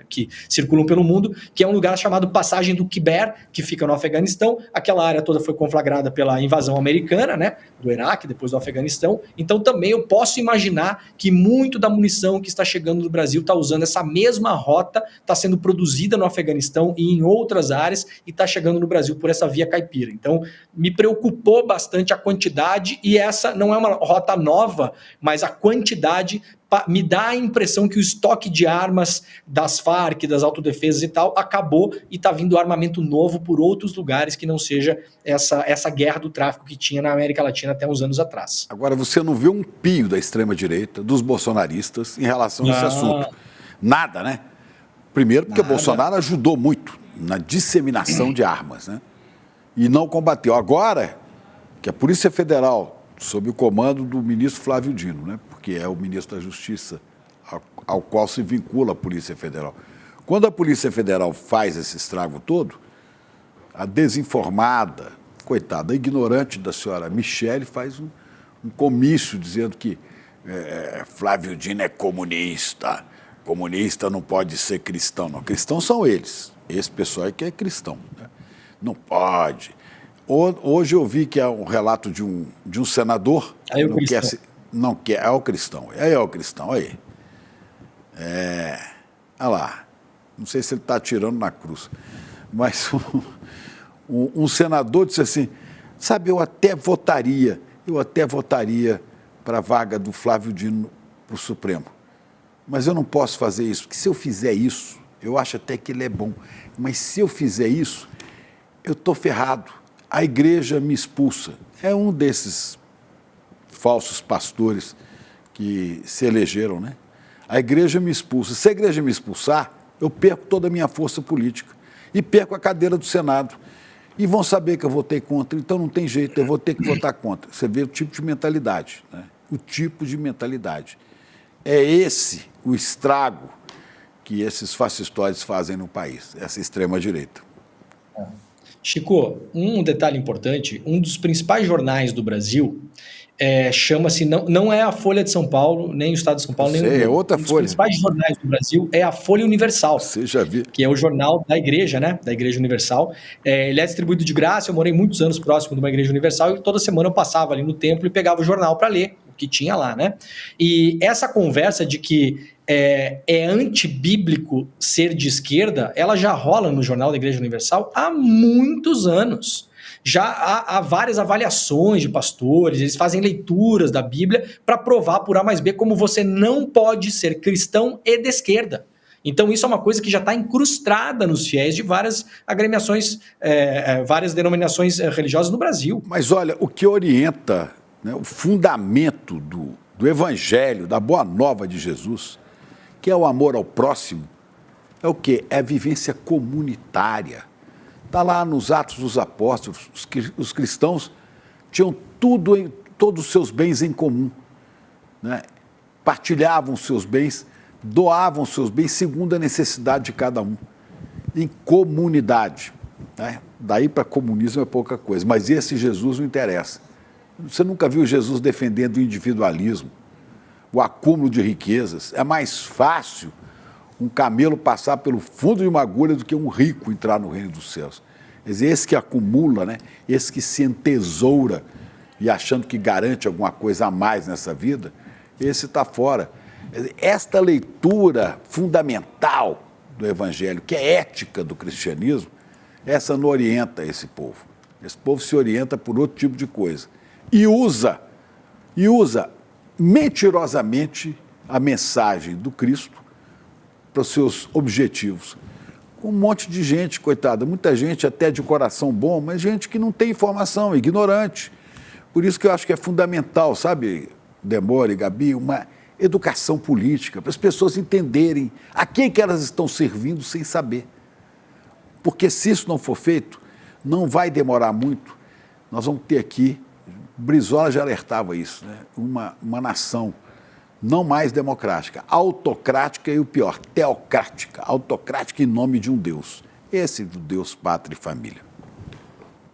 E: que circulam pelo mundo, que é um lugar chamado Passagem do Quiber, que fica no Afeganistão. Aquela área toda foi conflagrada pela invasão americana, né, do Iraque, depois do Afeganistão. Então também eu posso imaginar que muito da munição que está chegando no Brasil está usando essa mesma rota, está sendo produzida no Afeganistão e em outras áreas e está chegando no Brasil por essa via caipira. Então me preocupou bastante a quantidade, e essa não é uma rota nova, mas a quantidade me dá a impressão que o estoque de armas das Farc, das autodefesas e tal, acabou e está vindo armamento novo por outros lugares que não seja essa guerra do tráfico que tinha na América Latina até uns anos atrás.
C: Agora, você não vê um pio da extrema-direita, dos bolsonaristas, em relação a esse assunto. Nada, né? Primeiro porque Bolsonaro ajudou muito na disseminação de armas, né? E não combateu. Agora que a Polícia Federal, sob o comando do ministro Flávio Dino, né? Que é o ministro da Justiça, ao qual se vincula a Polícia Federal. Quando a Polícia Federal faz esse estrago todo, a desinformada, coitada, a ignorante da senhora Michele faz um comício dizendo que Flávio Dino é comunista não pode ser cristão. Não, cristãos são eles, esse pessoal aí que é cristão, né? Não pode. Hoje eu vi que é um relato de um senador que não quer se... Não quer, é o cristão. Aí é o cristão, aí. Olha lá. Não sei se ele está atirando na cruz. Mas um senador disse assim, sabe, eu até votaria para a vaga do Flávio Dino para o Supremo. Mas eu não posso fazer isso, porque se eu fizer isso, eu acho até que ele é bom. Mas se eu fizer isso, eu estou ferrado. A igreja me expulsa. É um desses falsos pastores que se elegeram, né? A igreja me expulsa. Se a igreja me expulsar, eu perco toda a minha força política e perco a cadeira do Senado. E vão saber que eu votei contra, então não tem jeito, eu vou ter que votar contra. Você vê o tipo de mentalidade, né? O tipo de mentalidade. É esse o estrago que esses fascistóides fazem no país, essa extrema-direita.
E: Chico, um detalhe importante, um dos principais jornais do Brasil chama-se, não é a Folha de São Paulo, nem o Estado de São Paulo, nem
C: é outra Folha.
E: Um dos principais jornais do Brasil é a Folha Universal.
C: Você já viu?
E: Que é o jornal da igreja, né? Da Igreja Universal. Ele é distribuído de graça, eu morei muitos anos próximo de uma igreja universal e toda semana eu passava ali no templo e pegava o jornal para ler o que tinha lá, né? E essa conversa de que é antibíblico ser de esquerda, ela já rola no jornal da Igreja Universal há muitos anos. Já há várias avaliações de pastores, eles fazem leituras da Bíblia para provar por A mais B como você não pode ser cristão e de esquerda. Então isso é uma coisa que já está incrustada nos fiéis de várias agremiações, várias denominações religiosas no Brasil.
C: Mas olha, o que orienta, né, o fundamento do Evangelho, da Boa Nova de Jesus, que é o amor ao próximo, é o quê? É a vivência comunitária. Está lá nos Atos dos Apóstolos, os cristãos tinham todos os seus bens em comum, né? Partilhavam os seus bens, doavam os seus bens segundo a necessidade de cada um, em comunidade, né? Daí para comunismo é pouca coisa, mas esse Jesus não interessa. Você nunca viu Jesus defendendo o individualismo, o acúmulo de riquezas. É mais fácil um camelo passar pelo fundo de uma agulha do que um rico entrar no reino dos céus. Quer dizer, esse que acumula, né? Esse que se entesoura e achando que garante alguma coisa a mais nessa vida, esse está fora. Esta leitura fundamental do Evangelho, que é ética do cristianismo, essa não orienta esse povo. Esse povo se orienta por outro tipo de coisa. E usa mentirosamente a mensagem do Cristo para os seus objetivos. Um monte de gente, coitada, muita gente até de coração bom, mas gente que não tem informação, ignorante. Por isso que eu acho que é fundamental, sabe, Demore e Gabi, uma educação política, para as pessoas entenderem a quem que elas estão servindo sem saber. Porque se isso não for feito, não vai demorar muito, nós vamos ter aqui, Brizola já alertava isso, né? Uma nação não mais democrática, autocrática e o pior, teocrática, autocrática em nome de um Deus, esse do Deus, pátria e família.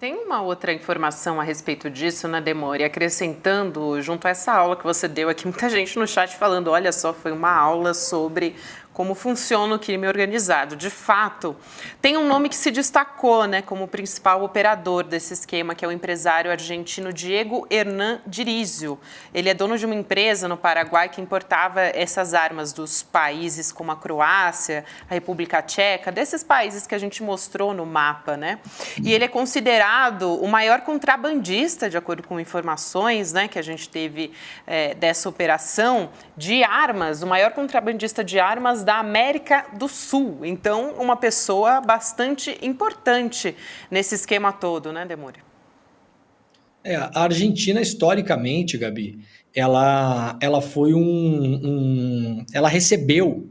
B: Tem uma outra informação a respeito disso, né, Demore? Acrescentando, junto a essa aula que você deu aqui, muita gente no chat falando, olha só, foi uma aula sobre como funciona o crime organizado. De fato, tem um nome que se destacou, né, como principal operador desse esquema, que é o empresário argentino Diego Hernán Dirizio. Ele é dono de uma empresa no Paraguai que importava essas armas dos países como a Croácia, a República Tcheca, desses países que a gente mostrou no mapa, né? E ele é considerado o maior contrabandista, de acordo com informações, né, que a gente teve dessa operação, de armas, o maior contrabandista de armas da América do Sul. Então, uma pessoa bastante importante nesse esquema todo, né, Demore?
E: A Argentina, historicamente, Gabi, ela foi ela recebeu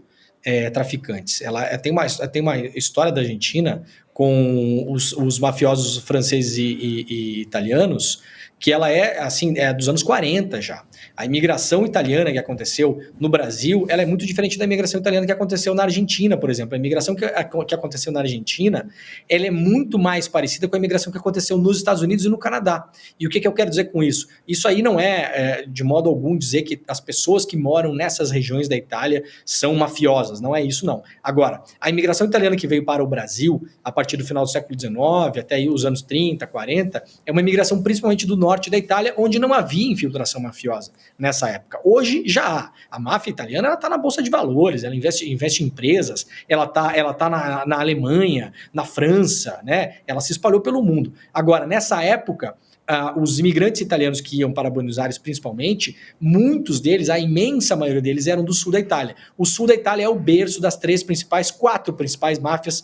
E: traficantes. Ela tem uma história da Argentina com os mafiosos franceses e italianos, que ela é dos anos 40 já. A imigração italiana que aconteceu no Brasil, ela é muito diferente da imigração italiana que aconteceu na Argentina, por exemplo. A imigração que aconteceu na Argentina, ela é muito mais parecida com a imigração que aconteceu nos Estados Unidos e no Canadá. E o que eu quero dizer com isso? Isso aí não é, de modo algum, dizer que as pessoas que moram nessas regiões da Itália são mafiosas. Não é isso, não. Agora, a imigração italiana que veio para o Brasil, a partir do final do século XIX, até aí os anos 30, 40, é uma imigração principalmente do norte da Itália, onde não havia infiltração mafiosa nessa época. Hoje já há. A máfia italiana está na Bolsa de Valores, ela investe em empresas, ela tá na Alemanha, na França, né? Ela se espalhou pelo mundo. Agora, nessa época, os imigrantes italianos que iam para Buenos Aires, principalmente, muitos deles, a imensa maioria deles, eram do sul da Itália. O sul da Itália é o berço das quatro principais máfias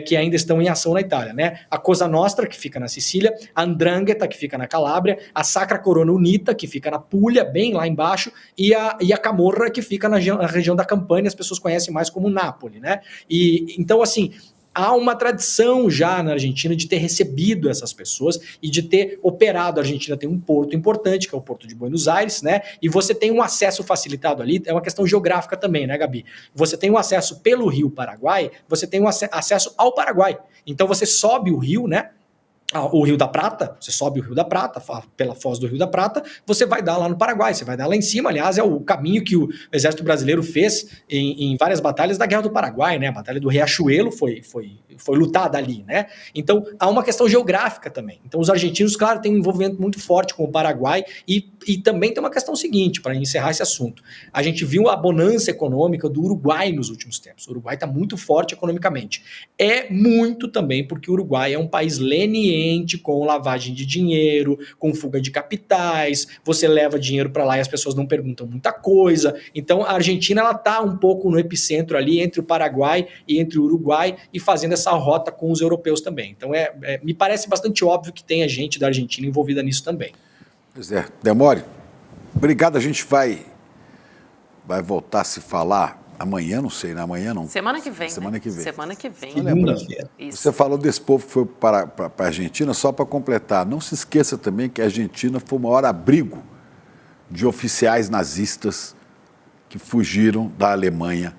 E: que ainda estão em ação na Itália, né? A Cosa Nostra, que fica na Sicília, a 'Ndrangheta, que fica na Calábria, a Sacra Corona Unita, que fica na Puglia, bem lá embaixo, e a Camorra, que fica na região da Campania, as pessoas conhecem mais como Nápoles, né? E então, assim, há uma tradição já na Argentina de ter recebido essas pessoas e de ter operado. A Argentina tem um porto importante, que é o Porto de Buenos Aires, né? E você tem um acesso facilitado ali, é uma questão geográfica também, né, Gabi? Você tem um acesso pelo Rio Paraguai, você tem um acesso ao Paraguai. Então você sobe o rio, né? O Rio da Prata, você sobe o Rio da Prata, pela foz do Rio da Prata, você vai dar lá no Paraguai, você vai dar lá em cima. Aliás, é o caminho que o Exército Brasileiro fez em várias batalhas da Guerra do Paraguai, né? A Batalha do Riachuelo foi lutada ali, né? Então, há uma questão geográfica também. Então, os argentinos, claro, têm um envolvimento muito forte com o Paraguai e também tem uma questão seguinte, para encerrar esse assunto. A gente viu a bonança econômica do Uruguai nos últimos tempos. O Uruguai está muito forte economicamente. É muito também porque o Uruguai é um país leniente ambiente com lavagem de dinheiro, com fuga de capitais, você leva dinheiro para lá e as pessoas não perguntam muita coisa. Então a Argentina ela está um pouco no epicentro ali entre o Paraguai e entre o Uruguai e fazendo essa rota com os europeus também. Então me parece bastante óbvio que tem a gente da Argentina envolvida nisso também.
C: Pois é, Demore, obrigado, a gente vai voltar a se falar amanhã, não sei, né? Amanhã não.
B: Semana que vem,
C: Semana que vem.
B: Semana que vem.
E: Segunda-feira.
B: Isso.
C: Você falou desse povo que foi para a Argentina, só para completar, não se esqueça também que a Argentina foi o maior abrigo de oficiais nazistas que fugiram da Alemanha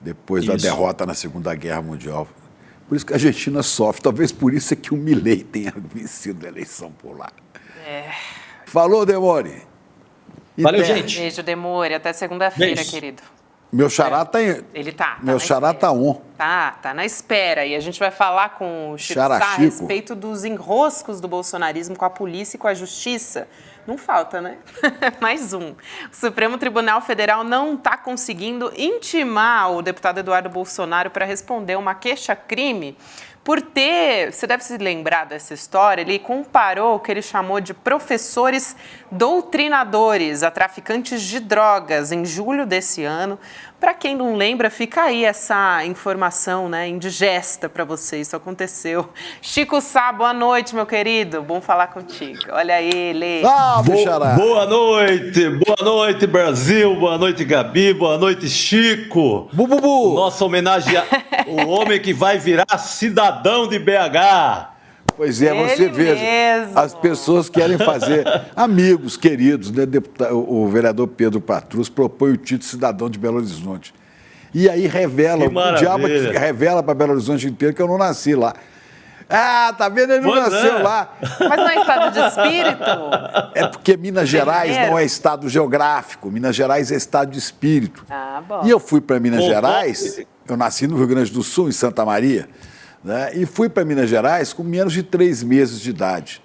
C: depois da derrota na Segunda Guerra Mundial. Por isso que a Argentina sofre, talvez por isso é que o Milei tenha vencido a eleição por lá. Falou, Demore.
E: Valeu, gente.
B: Beijo, Demore. Até segunda-feira,
E: Beijo.
B: querido.
C: Meu xará tá em...
B: Ele tá.
C: Meu xará tá on.
B: Tá na espera. E a gente vai falar com o Chico Sá a
C: Xarachico.
B: respeito dos enroscos do bolsonarismo com a polícia e com a justiça. Não falta, né? Mais um. O Supremo Tribunal Federal não está conseguindo intimar o deputado Eduardo Bolsonaro para responder uma queixa-crime por ter, você deve se lembrar dessa história, ele comparou o que ele chamou de professores doutrinadores a traficantes de drogas em julho desse ano. Para quem não lembra, fica aí essa informação, né, indigesta para você, isso aconteceu. Chico Sá, boa noite, meu querido, bom falar contigo. Olha ele.
C: Xará.
F: Boa noite, Brasil, boa noite, Gabi, boa noite, Chico.
C: Bububu.
F: Nossa homenagem ao homem que vai virar cidadão de BH.
C: Pois é, você
B: Ele
C: veja,
B: mesmo.
C: as pessoas querem fazer amigos queridos, né? O vereador Pedro Patrus propõe o título de cidadão de Belo Horizonte. E aí revela,
F: Que
C: o diabo
F: maravilha.
C: revela para Belo Horizonte inteiro que eu não nasci lá. Ah, tá vendo? Ele não
F: Pois
C: nasceu
F: é.
C: lá.
B: Mas não é estado de espírito?
C: É porque Minas Gerais
B: Mineiro.
C: não é estado geográfico, Minas Gerais é estado de espírito.
B: Ah, bom.
C: E eu fui para Minas
F: Bom,
C: Gerais, eu nasci no Rio Grande do Sul, em Santa Maria, né? E fui para Minas Gerais com menos de 3 meses de idade.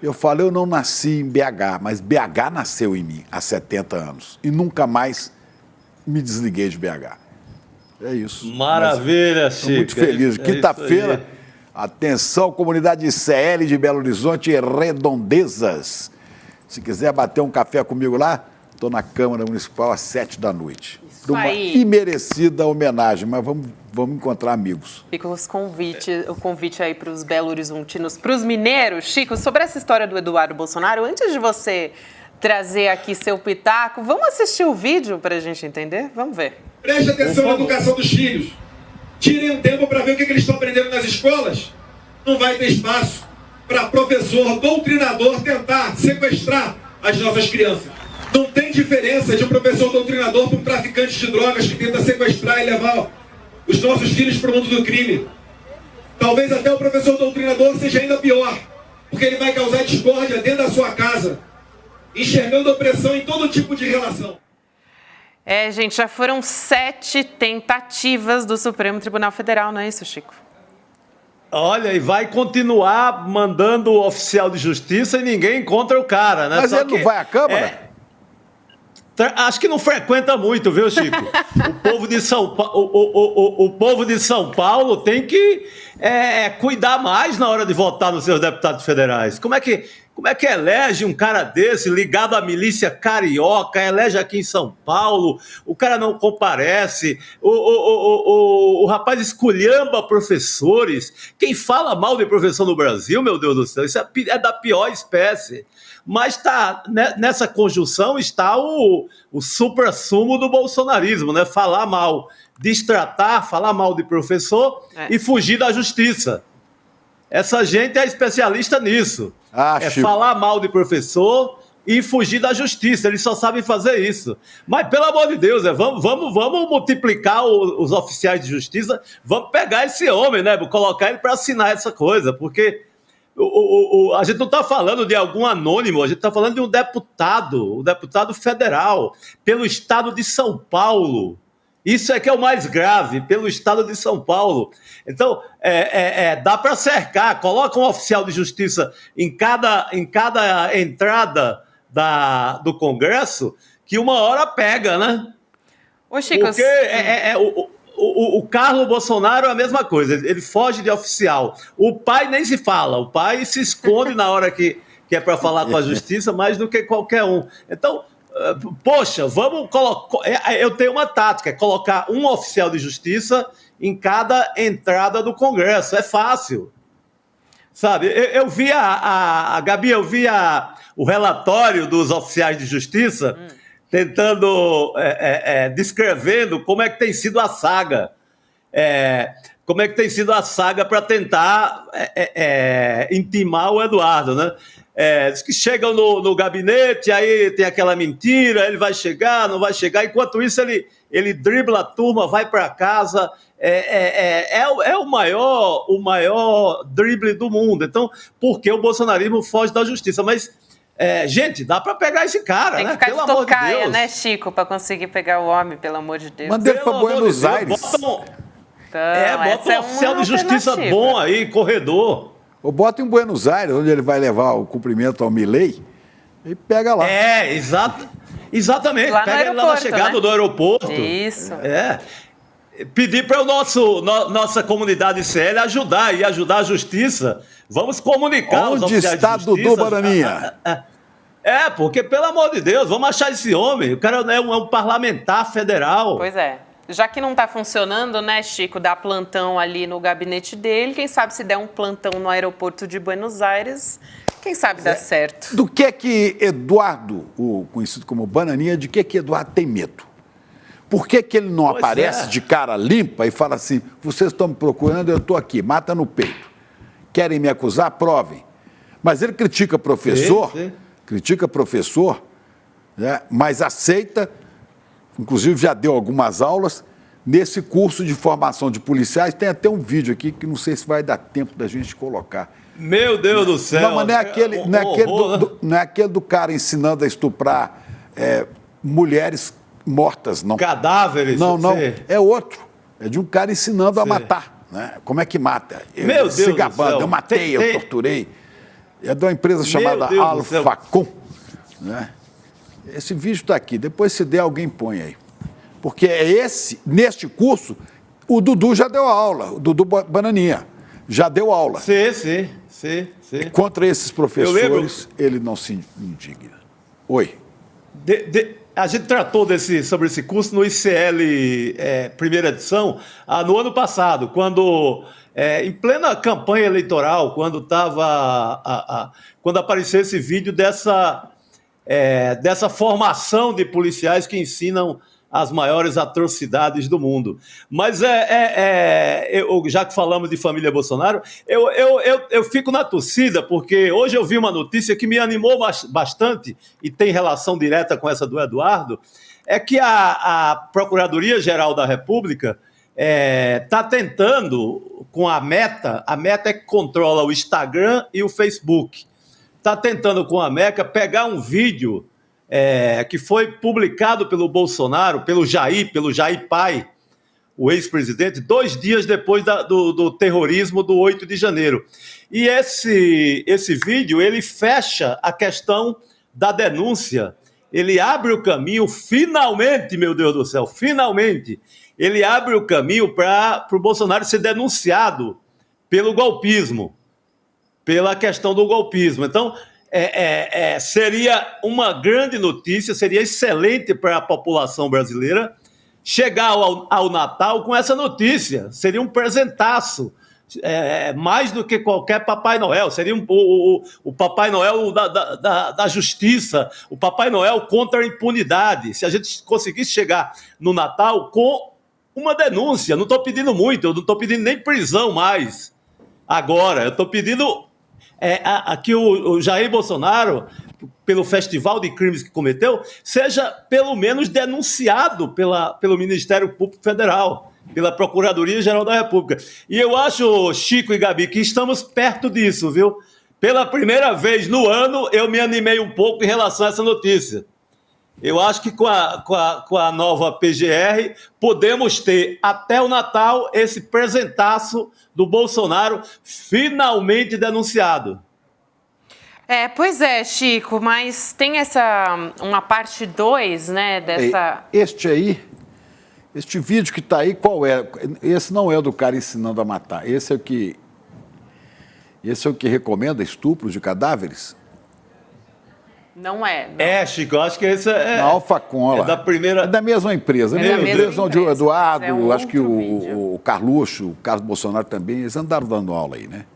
C: Eu falei, eu não nasci em BH, mas BH nasceu em mim há 70 anos. E nunca mais me desliguei de BH. É isso.
F: Maravilha, Chico.
C: Estou muito feliz.
F: É isso
C: Quinta-feira,
F: aí.
C: atenção, comunidade CL de Belo Horizonte e Redondezas. Se quiser bater um café comigo lá, estou na Câmara Municipal às 7 da noite.
B: Isso
C: Para uma
B: aí.
C: imerecida homenagem, mas vamos encontrar amigos.
B: Fica o convite aí para os belo-horizontinos, para os mineiros. Chico, sobre essa história do Eduardo Bolsonaro, antes de você trazer aqui seu pitaco, vamos assistir o vídeo para a gente entender? Vamos ver.
G: Preste atenção na educação dos filhos. Tirem um tempo para ver o que eles estão aprendendo nas escolas. Não vai ter espaço para professor, doutrinador tentar sequestrar as nossas crianças. Não tem diferença de um professor doutrinador para um traficante de drogas que tenta sequestrar e levar os nossos filhos para o mundo do crime. Talvez até o professor doutrinador seja ainda pior, porque ele vai causar discórdia dentro da sua casa, enxergando opressão em todo tipo de relação.
B: Gente, já foram 7 tentativas do Supremo Tribunal Federal, não é isso, Chico?
F: Olha, e vai continuar mandando o oficial de justiça e ninguém encontra o cara, né?
C: Mas
F: Só
C: ele não
F: que
C: vai à Câmara?
F: Acho que não frequenta muito, viu, Chico? O povo de São Paulo tem que cuidar mais na hora de votar nos seus deputados federais. Como é que elege um cara desse ligado à milícia carioca, elege aqui em São Paulo, o cara não comparece, o rapaz esculhamba professores. Quem fala mal de professor no Brasil, meu Deus do céu, isso é da pior espécie. Mas nessa conjunção está o suprassumo do bolsonarismo, né? Falar mal, destratar, falar mal de professor e fugir da justiça. Essa gente é especialista nisso.
C: Chico.
F: Falar mal de professor e fugir da justiça. Eles só sabem fazer isso. Mas, pelo amor de Deus, vamos multiplicar os oficiais de justiça, vamos pegar esse homem, né? Colocar ele para assinar essa coisa, porque a gente não está falando de algum anônimo, a gente está falando de um deputado federal, pelo estado de São Paulo. Isso é que é o mais grave, pelo estado de São Paulo. Então, dá para cercar, coloca um oficial de justiça em cada entrada do Congresso, que uma hora pega, né?
B: Ô, Chico,
F: Porque o Carlos Bolsonaro é a mesma coisa, ele foge de oficial. O pai nem se fala, o pai se esconde na hora que é para falar com a justiça mais do que qualquer um. Então, poxa, vamos colocar... Eu tenho uma tática, é colocar um oficial de justiça em cada entrada do Congresso, é fácil. Sabe, eu vi Gabi, eu vi o relatório dos oficiais de justiça tentando, descrevendo como é que tem sido a saga. Como é que tem sido a saga para tentar intimar o Eduardo, né? Diz que chegam no gabinete, aí tem aquela mentira, ele vai chegar, não vai chegar, enquanto isso ele dribla a turma, vai para casa, o maior drible do mundo. Então, porque o bolsonarismo foge da justiça? Mas, gente, dá para pegar esse cara,
B: tem
F: né?
B: que ficar
F: Pelo
B: de
F: amor de
B: tocaia,
F: Deus.
B: né, Chico, para conseguir pegar o homem, pelo amor de Deus.
C: Manda ele para Buenos Aires.
F: Bota um oficial de justiça bom aí, corredor.
C: Ou bota em Buenos Aires, onde ele vai levar o cumprimento ao Milei, e pega lá.
F: Exatamente.
B: Lá no
F: Pega ele lá na chegada, né, do aeroporto.
B: Isso.
F: Pedir para nossa comunidade CL ajudar a justiça. Vamos comunicar os
C: Onde
F: oficiais
C: está
F: de justiça.
C: Dudu Bananinha?
F: Porque, pelo amor de Deus, vamos achar esse homem. O cara é um parlamentar federal.
B: Pois é. Já que não está funcionando, né, Chico, dar plantão ali no gabinete dele, quem sabe se der um plantão no aeroporto de Buenos Aires, quem sabe dá certo.
C: Do que Eduardo, o conhecido como Bananinha, de que Eduardo tem medo? Por que ele não aparece de cara limpa e fala assim, vocês estão me procurando, eu estou aqui, mata no peito. Querem me acusar? Provem. Mas ele critica professor, né, mas aceita, inclusive já deu algumas aulas, nesse curso de formação de policiais. Tem até um vídeo aqui que não sei se vai dar tempo da gente colocar.
F: Meu Deus do céu.
C: Não, mas não é aquele do cara ensinando a estuprar mulheres mortas, não.
F: Cadáveres?
C: Não, é outro. É de um cara ensinando a matar, né? Como é que mata?
F: Meu Deus
C: se gabando,
F: do céu.
C: eu matei, eu torturei. É de uma empresa chamada Alphacom, né? Esse vídeo está aqui, depois se der alguém põe aí. Porque neste curso, o Dudu já deu aula, o Dudu Bananinha já deu aula.
F: Sim.
C: E contra esses professores, ele não se indigna. Oi.
F: A gente tratou sobre esse curso no ICL primeira edição no ano passado, quando, em plena campanha eleitoral, quando apareceu esse vídeo dessa formação de policiais que ensinam as maiores atrocidades do mundo. Mas, já que falamos de família Bolsonaro, eu fico na torcida, porque hoje eu vi uma notícia que me animou bastante, e tem relação direta com essa do Eduardo, é que a Procuradoria-Geral da República está tentando, com a Meta é que controla o Instagram e o Facebook, está tentando com a Meta pegar um vídeo que foi publicado pelo Bolsonaro, pelo Jair pai, o ex-presidente, 2 dias depois do terrorismo do 8 de janeiro. E esse vídeo, ele fecha a questão da denúncia, ele abre o caminho, finalmente, meu Deus do céu, finalmente, ele abre o caminho para o Bolsonaro ser denunciado pelo golpismo, pela questão do golpismo. Então, seria uma grande notícia, seria excelente para a população brasileira chegar ao Natal com essa notícia. Seria um presentaço, mais do que qualquer Papai Noel. Seria o Papai Noel da justiça, o Papai Noel contra a impunidade. Se a gente conseguisse chegar no Natal com uma denúncia, não estou pedindo muito, eu não estou pedindo nem prisão mais agora, eu estou pedindo... que o Jair Bolsonaro, pelo festival de crimes que cometeu, seja pelo menos denunciado pelo Ministério Público Federal, pela Procuradoria-Geral da República. E eu acho, Chico e Gabi, que estamos perto disso, viu? Pela primeira vez no ano, eu me animei um pouco em relação a essa notícia. Eu acho que com a nova PGR, podemos ter até o Natal esse presentaço do Bolsonaro finalmente denunciado.
B: Pois é, Chico, mas tem uma parte 2, né, dessa...
C: Este aí Este vídeo que está aí, qual é? Esse não é o do cara ensinando a matar. Esse é o que recomenda estupro de cadáveres?
B: Não é. Não.
F: Chico, eu acho que esse é...
C: Na Alfacom,
F: é da primeira...
C: É da mesma empresa.
B: É da mesma
C: empresa onde o
B: empresa,
C: Eduardo,
B: mas é um
C: acho que
B: outro vídeo.
C: o Carluxo, o Carlos Bolsonaro também, eles andaram dando aula aí, né?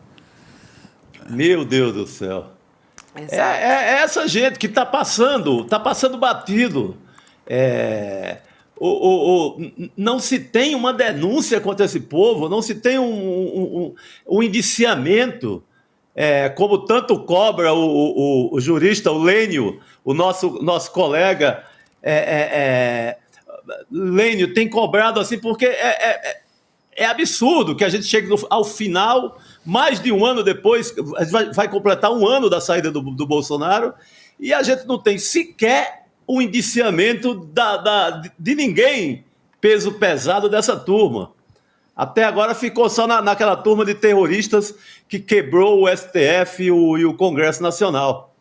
F: Meu Deus do céu.
B: Exato.
F: É essa gente que está passando batido. Não se tem uma denúncia contra esse povo, não se tem um indiciamento, como tanto cobra o jurista, o Lênio, o nosso colega. Lênio tem cobrado assim, porque é absurdo que a gente chegue ao final, mais de um ano depois, a gente vai completar um ano da saída do Bolsonaro, e a gente não tem sequer o indiciamento de ninguém peso pesado dessa turma. Até agora ficou só naquela turma de terroristas que quebrou o STF e o Congresso Nacional.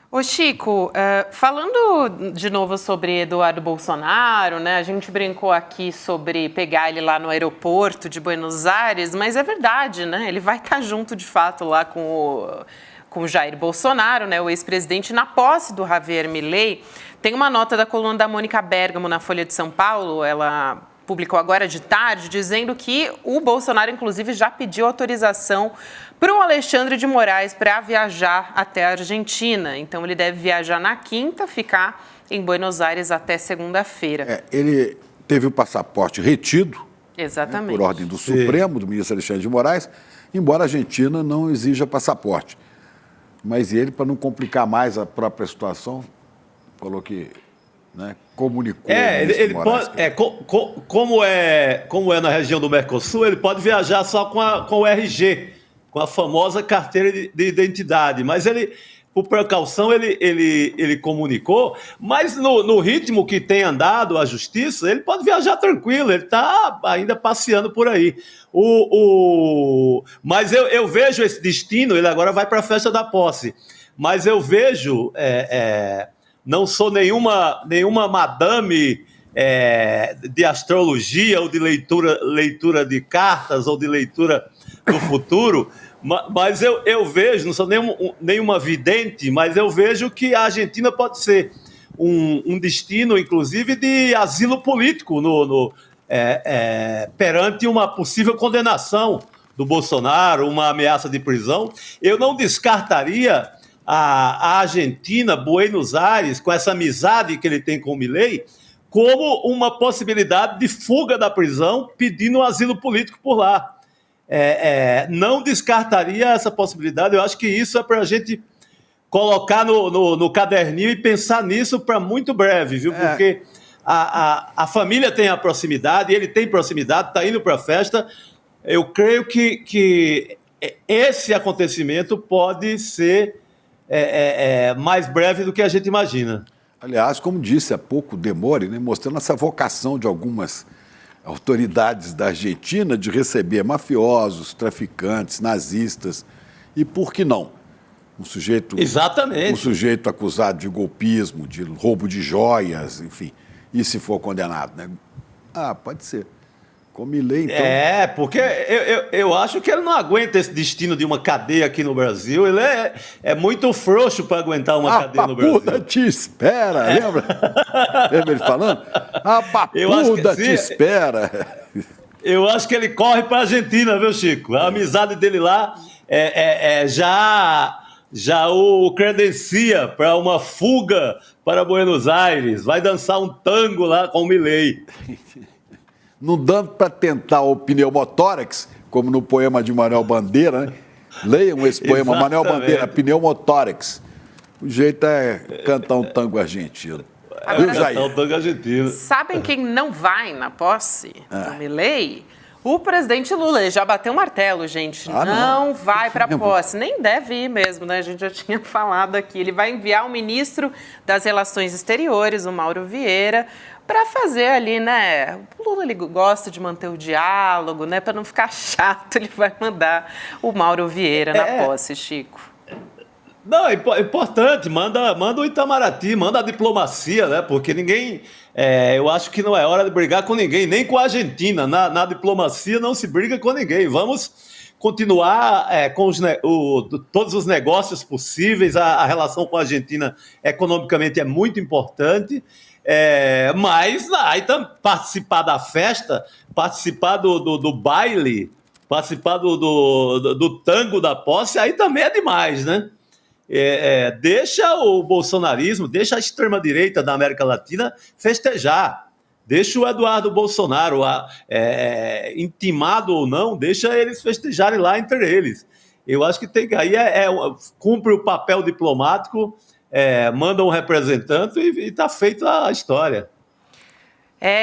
B: Ô Chico, falando de novo sobre Eduardo Bolsonaro, né? A gente brincou aqui sobre pegar ele lá no aeroporto de Buenos Aires, mas é verdade, né? Ele vai estar junto, de fato, lá com o Jair Bolsonaro, né? O ex-presidente, na posse do Javier Milei. Tem uma nota da coluna da Mônica Bergamo na Folha de São Paulo, ela publicou agora de tarde, dizendo que o Bolsonaro, inclusive, já pediu autorização para o Alexandre de Moraes para viajar até a Argentina. Então, ele deve viajar na quinta, ficar em Buenos Aires até segunda-feira.
C: Ele teve o passaporte retido,
B: Exatamente.
C: por ordem do Supremo, do ministro Alexandre de Moraes, embora a Argentina não exija passaporte. Mas ele, para não complicar mais a própria situação, falou que... comunicou.
F: Ele pode, como é na região do Mercosul, ele pode viajar só com o RG, com a famosa carteira de identidade. Mas ele, por precaução, ele comunicou. Mas no ritmo que tem andado a justiça, ele pode viajar tranquilo. Ele está ainda passeando por aí. Mas eu vejo esse destino. Ele agora vai para a festa da posse. Mas eu vejo. Não sou nenhuma madame de astrologia ou de leitura de cartas ou de leitura do futuro, mas eu vejo, não sou nenhuma vidente, mas eu vejo que a Argentina pode ser um destino, inclusive, de asilo político perante uma possível condenação do Bolsonaro, uma ameaça de prisão. Eu não descartaria a Argentina, Buenos Aires, com essa amizade que ele tem com o Milei, como uma possibilidade de fuga da prisão, pedindo um asilo político por lá. Não descartaria essa possibilidade. Eu acho que isso é para a gente colocar no caderninho e pensar nisso para muito breve, viu? Porque a família tem a proximidade, ele tem proximidade, está indo para a festa. Eu creio que esse acontecimento pode ser mais breve do que a gente imagina.
C: Aliás, como disse há pouco Demore, né, mostrando essa vocação de algumas autoridades da Argentina de receber mafiosos, traficantes, nazistas, e por que não?
F: Exatamente.
C: Um sujeito acusado de golpismo, de roubo de joias, enfim, e se for condenado, né? Pode ser. Com Milei, então...
F: porque eu acho que ele não aguenta esse destino de uma cadeia aqui no Brasil. Ele é muito frouxo para aguentar uma cadeia no Brasil.
C: A papuda te espera, lembra? Lembra ele falando? A papuda te espera.
F: Eu acho que ele corre para a Argentina, viu, Chico? A amizade dele lá já o credencia para uma fuga para Buenos Aires. Vai dançar um tango lá com o Milei.
C: Não dando para tentar o pneumotórax, como no poema de Manuel Bandeira, né? Leiam esse poema, Manuel Bandeira, pneumotórax. O jeito é cantar um tango argentino.
B: Agora,
F: cantar um tango argentino.
B: Sabem quem não vai na posse do Milei? O presidente Lula. Ele já bateu o martelo, gente. Não vai para a posse. Nem deve ir mesmo, né? A gente já tinha falado aqui. Ele vai enviar o ministro das Relações Exteriores, o Mauro Vieira, para fazer ali, né? O Lula, ele gosta de manter o diálogo, né? Para não ficar chato, ele vai mandar o Mauro Vieira na posse, Chico.
F: Não, é importante, manda o Itamaraty, manda a diplomacia, né? Porque ninguém, eu acho que não é hora de brigar com ninguém, nem com a Argentina. Na diplomacia não se briga com ninguém. Vamos continuar com todos os negócios possíveis. A relação com a Argentina economicamente é muito importante, mas aí participar da festa, participar do baile, participar do tango da posse, aí também é demais, né? Deixa o bolsonarismo, deixa a extrema-direita da América Latina festejar. Deixa o Eduardo Bolsonaro, intimado ou não, deixa eles festejarem lá entre eles. Eu acho que tem aí cumpre o papel diplomático, manda um representante e está feita a história.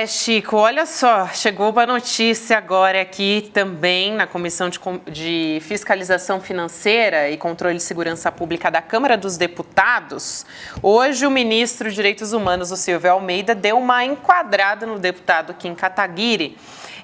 B: Chico, olha só, chegou uma notícia agora aqui também na Comissão de Fiscalização Financeira e Controle de Segurança Pública da Câmara dos Deputados. Hoje o ministro de Direitos Humanos, o Silvio Almeida, deu uma enquadrada no deputado Kim Kataguiri.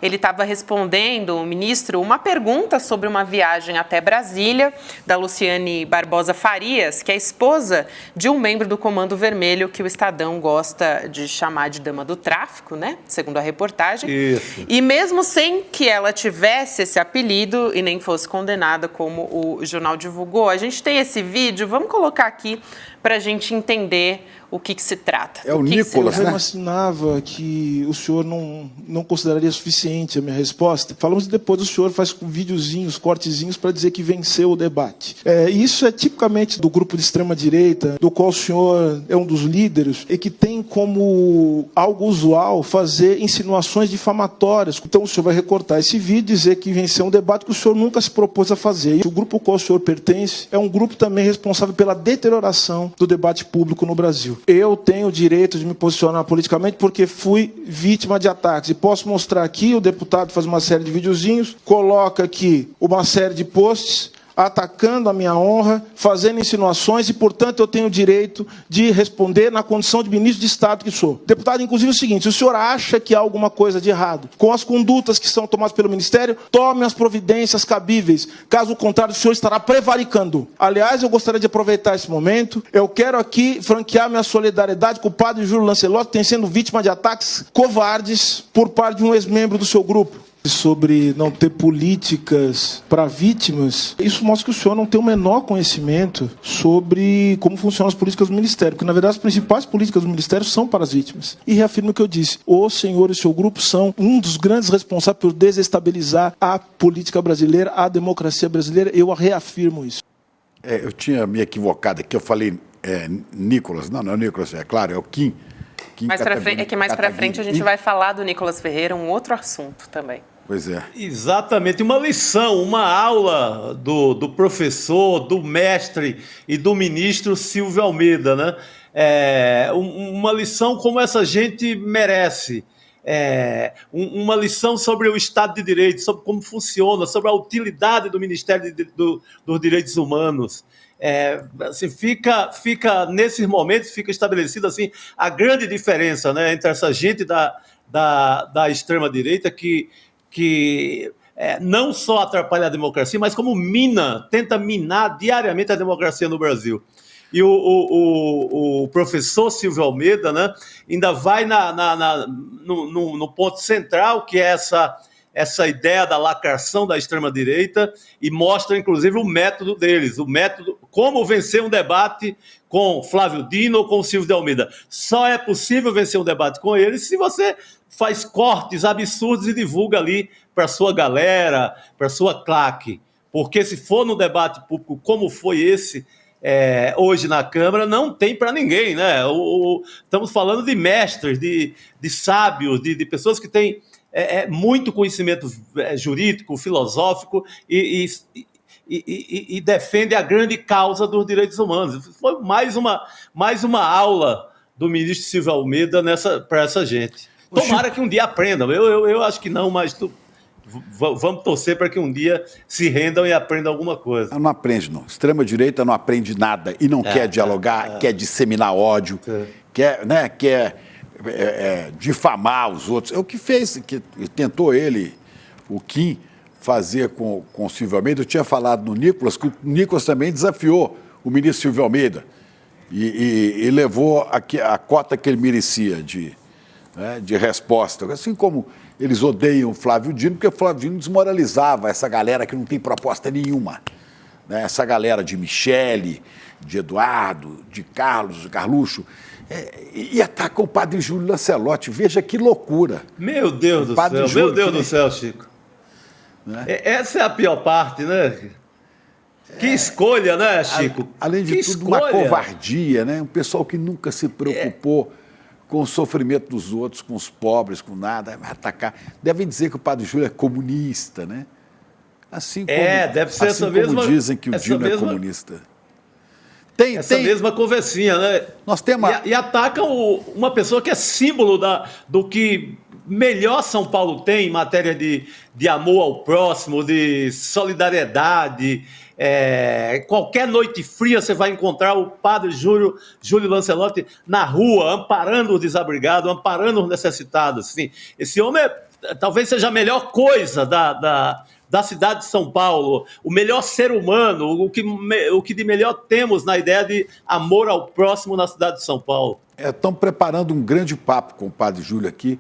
B: Ele estava respondendo, o ministro, uma pergunta sobre uma viagem até Brasília da Luciane Barbosa Farias, que é esposa de um membro do Comando Vermelho, que o Estadão gosta de chamar de dama do tráfico, né? Segundo a reportagem.
F: Isso.
B: E mesmo sem que ela tivesse esse apelido e nem fosse condenada, como o jornal divulgou, a gente tem esse vídeo, vamos colocar aqui para a gente entender o que se trata.
C: É o Nicolas, né?
H: Eu imaginava que o senhor não consideraria suficiente a minha resposta. Falamos que depois o senhor faz videozinhos, cortezinhos para dizer que venceu o debate. Isso é tipicamente do grupo de extrema-direita, do qual o senhor é um dos líderes, e que tem como algo usual fazer insinuações difamatórias. Então o senhor vai recortar esse vídeo e dizer que venceu um debate que o senhor nunca se propôs a fazer. E o grupo ao qual o senhor pertence é um grupo também responsável pela deterioração do debate público no Brasil. Eu tenho o direito de me posicionar politicamente porque fui vítima de ataques. E posso mostrar aqui, o deputado faz uma série de videozinhos, coloca aqui uma série de posts atacando a minha honra, fazendo insinuações e, portanto, eu tenho o direito de responder na condição de ministro de Estado que sou. Deputado, inclusive, é o seguinte, se o senhor acha que há alguma coisa de errado com as condutas que são tomadas pelo Ministério, tome as providências cabíveis. Caso contrário, o senhor estará prevaricando. Aliás, eu gostaria de aproveitar esse momento. Eu quero aqui franquear minha solidariedade com o padre Júlio Lancelotti, que tem sido vítima de ataques covardes por parte de um ex-membro do seu grupo. Sobre não ter políticas para vítimas, isso mostra que o senhor não tem o menor conhecimento sobre como funcionam as políticas do Ministério, porque, na verdade, as principais políticas do Ministério são para as vítimas. E reafirmo o que eu disse, o senhor e o seu grupo são um dos grandes responsáveis por desestabilizar a política brasileira, a democracia brasileira, eu reafirmo isso.
C: Eu tinha me equivocado aqui, eu falei Nicolas, não é o Nicolas, é claro, é o Kim.
B: Mais para frente a gente vai falar do Nicolas Ferreira, um outro assunto também.
C: Pois é.
F: Exatamente, uma lição, uma aula do professor, do mestre e do ministro Silvio Almeida, né? Uma lição como essa gente merece. Uma lição sobre o Estado de Direito, sobre como funciona, sobre a utilidade do Ministério dos Direitos Humanos. Assim, fica nesses momentos fica estabelecida assim, a grande diferença, né, entre essa gente da extrema-direita que não só atrapalha a democracia, mas como tenta minar diariamente a democracia no Brasil. E o professor Silvio Almeida, né, ainda vai no ponto central, que é essa ideia da lacração da extrema-direita, e mostra, inclusive, o método deles, como vencer um debate com Flávio Dino ou com Silvio de Almeida. Só é possível vencer um debate com eles se você faz cortes absurdos e divulga ali para sua galera, para sua claque. Porque se for no debate público como foi esse, hoje na Câmara, não tem para ninguém, né? Estamos falando de mestres, de sábios, de pessoas que têm muito conhecimento jurídico, filosófico e defende a grande causa dos direitos humanos. Foi mais uma aula do ministro Silvio Almeida para essa gente. Tomara que um dia aprendam. Eu acho que não, mas vamos torcer para que um dia se rendam e aprendam alguma coisa.
C: Não aprende, não. Extrema-direita não aprende nada e não quer dialogar, quer disseminar ódio, quer difamar os outros. É o que fez, que tentou o Kim, fazer com o Silvio Almeida. Eu tinha falado no Nicolas, que o Nicolas também desafiou o ministro Silvio Almeida e levou a cota que ele merecia de resposta. Assim como eles odeiam o Flávio Dino, porque o Flávio Dino desmoralizava essa galera que não tem proposta nenhuma. Né? Essa galera de Michele, de Eduardo, de Carlos, de Carluxo, e ataca o padre Júlio Lancelotti. Veja que loucura.
F: Meu Deus do céu, meu Deus do céu, Chico. Né? Essa é a pior parte, né? Que escolha, né, Chico?
C: Além de tudo, uma covardia, né? Um pessoal que nunca se preocupou com o sofrimento dos outros, com os pobres, com nada, vai atacar. Devem dizer que o padre Júlio é comunista, né? Assim como,
F: deve ser
C: assim
F: essa mesma,
C: dizem que o Dino é comunista.
F: Essa mesma conversinha, né?
C: Nós temos
F: e atacam uma pessoa que é símbolo do que melhor São Paulo tem em matéria de amor ao próximo, de solidariedade. Qualquer noite fria você vai encontrar o padre Júlio Lancelotti na rua, amparando os desabrigados, amparando os necessitados. Assim. Esse homem talvez seja a melhor coisa da cidade de São Paulo, o melhor ser humano, o que de melhor temos na ideia de amor ao próximo na cidade de São Paulo.
C: Estão preparando um grande papo com o padre Júlio aqui,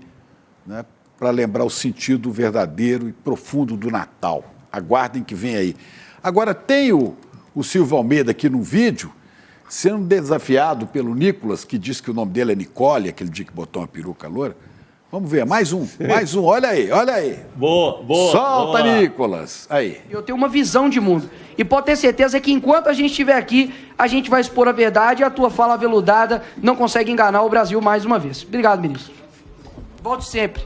C: né, para lembrar o sentido verdadeiro e profundo do Natal. Aguardem que vem aí. Agora, tem o Silvio Almeida aqui no vídeo, sendo desafiado pelo Nicolas, que disse que o nome dele é Nicole, aquele dia que botou uma peruca loura. Vamos ver, mais um, olha aí.
F: Boa.
C: Solta, boa. Nicolas. Aí.
I: Eu tenho uma visão de mundo. E pode ter certeza que enquanto a gente estiver aqui, a gente vai expor a verdade e a tua fala aveludada não consegue enganar o Brasil mais uma vez. Obrigado, ministro. Volte sempre.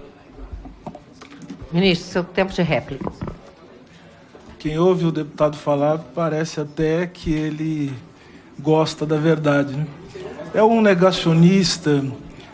J: Ministro, seu tempo de réplica.
H: Quem ouve o deputado falar parece até que ele gosta da verdade, né? É um negacionista,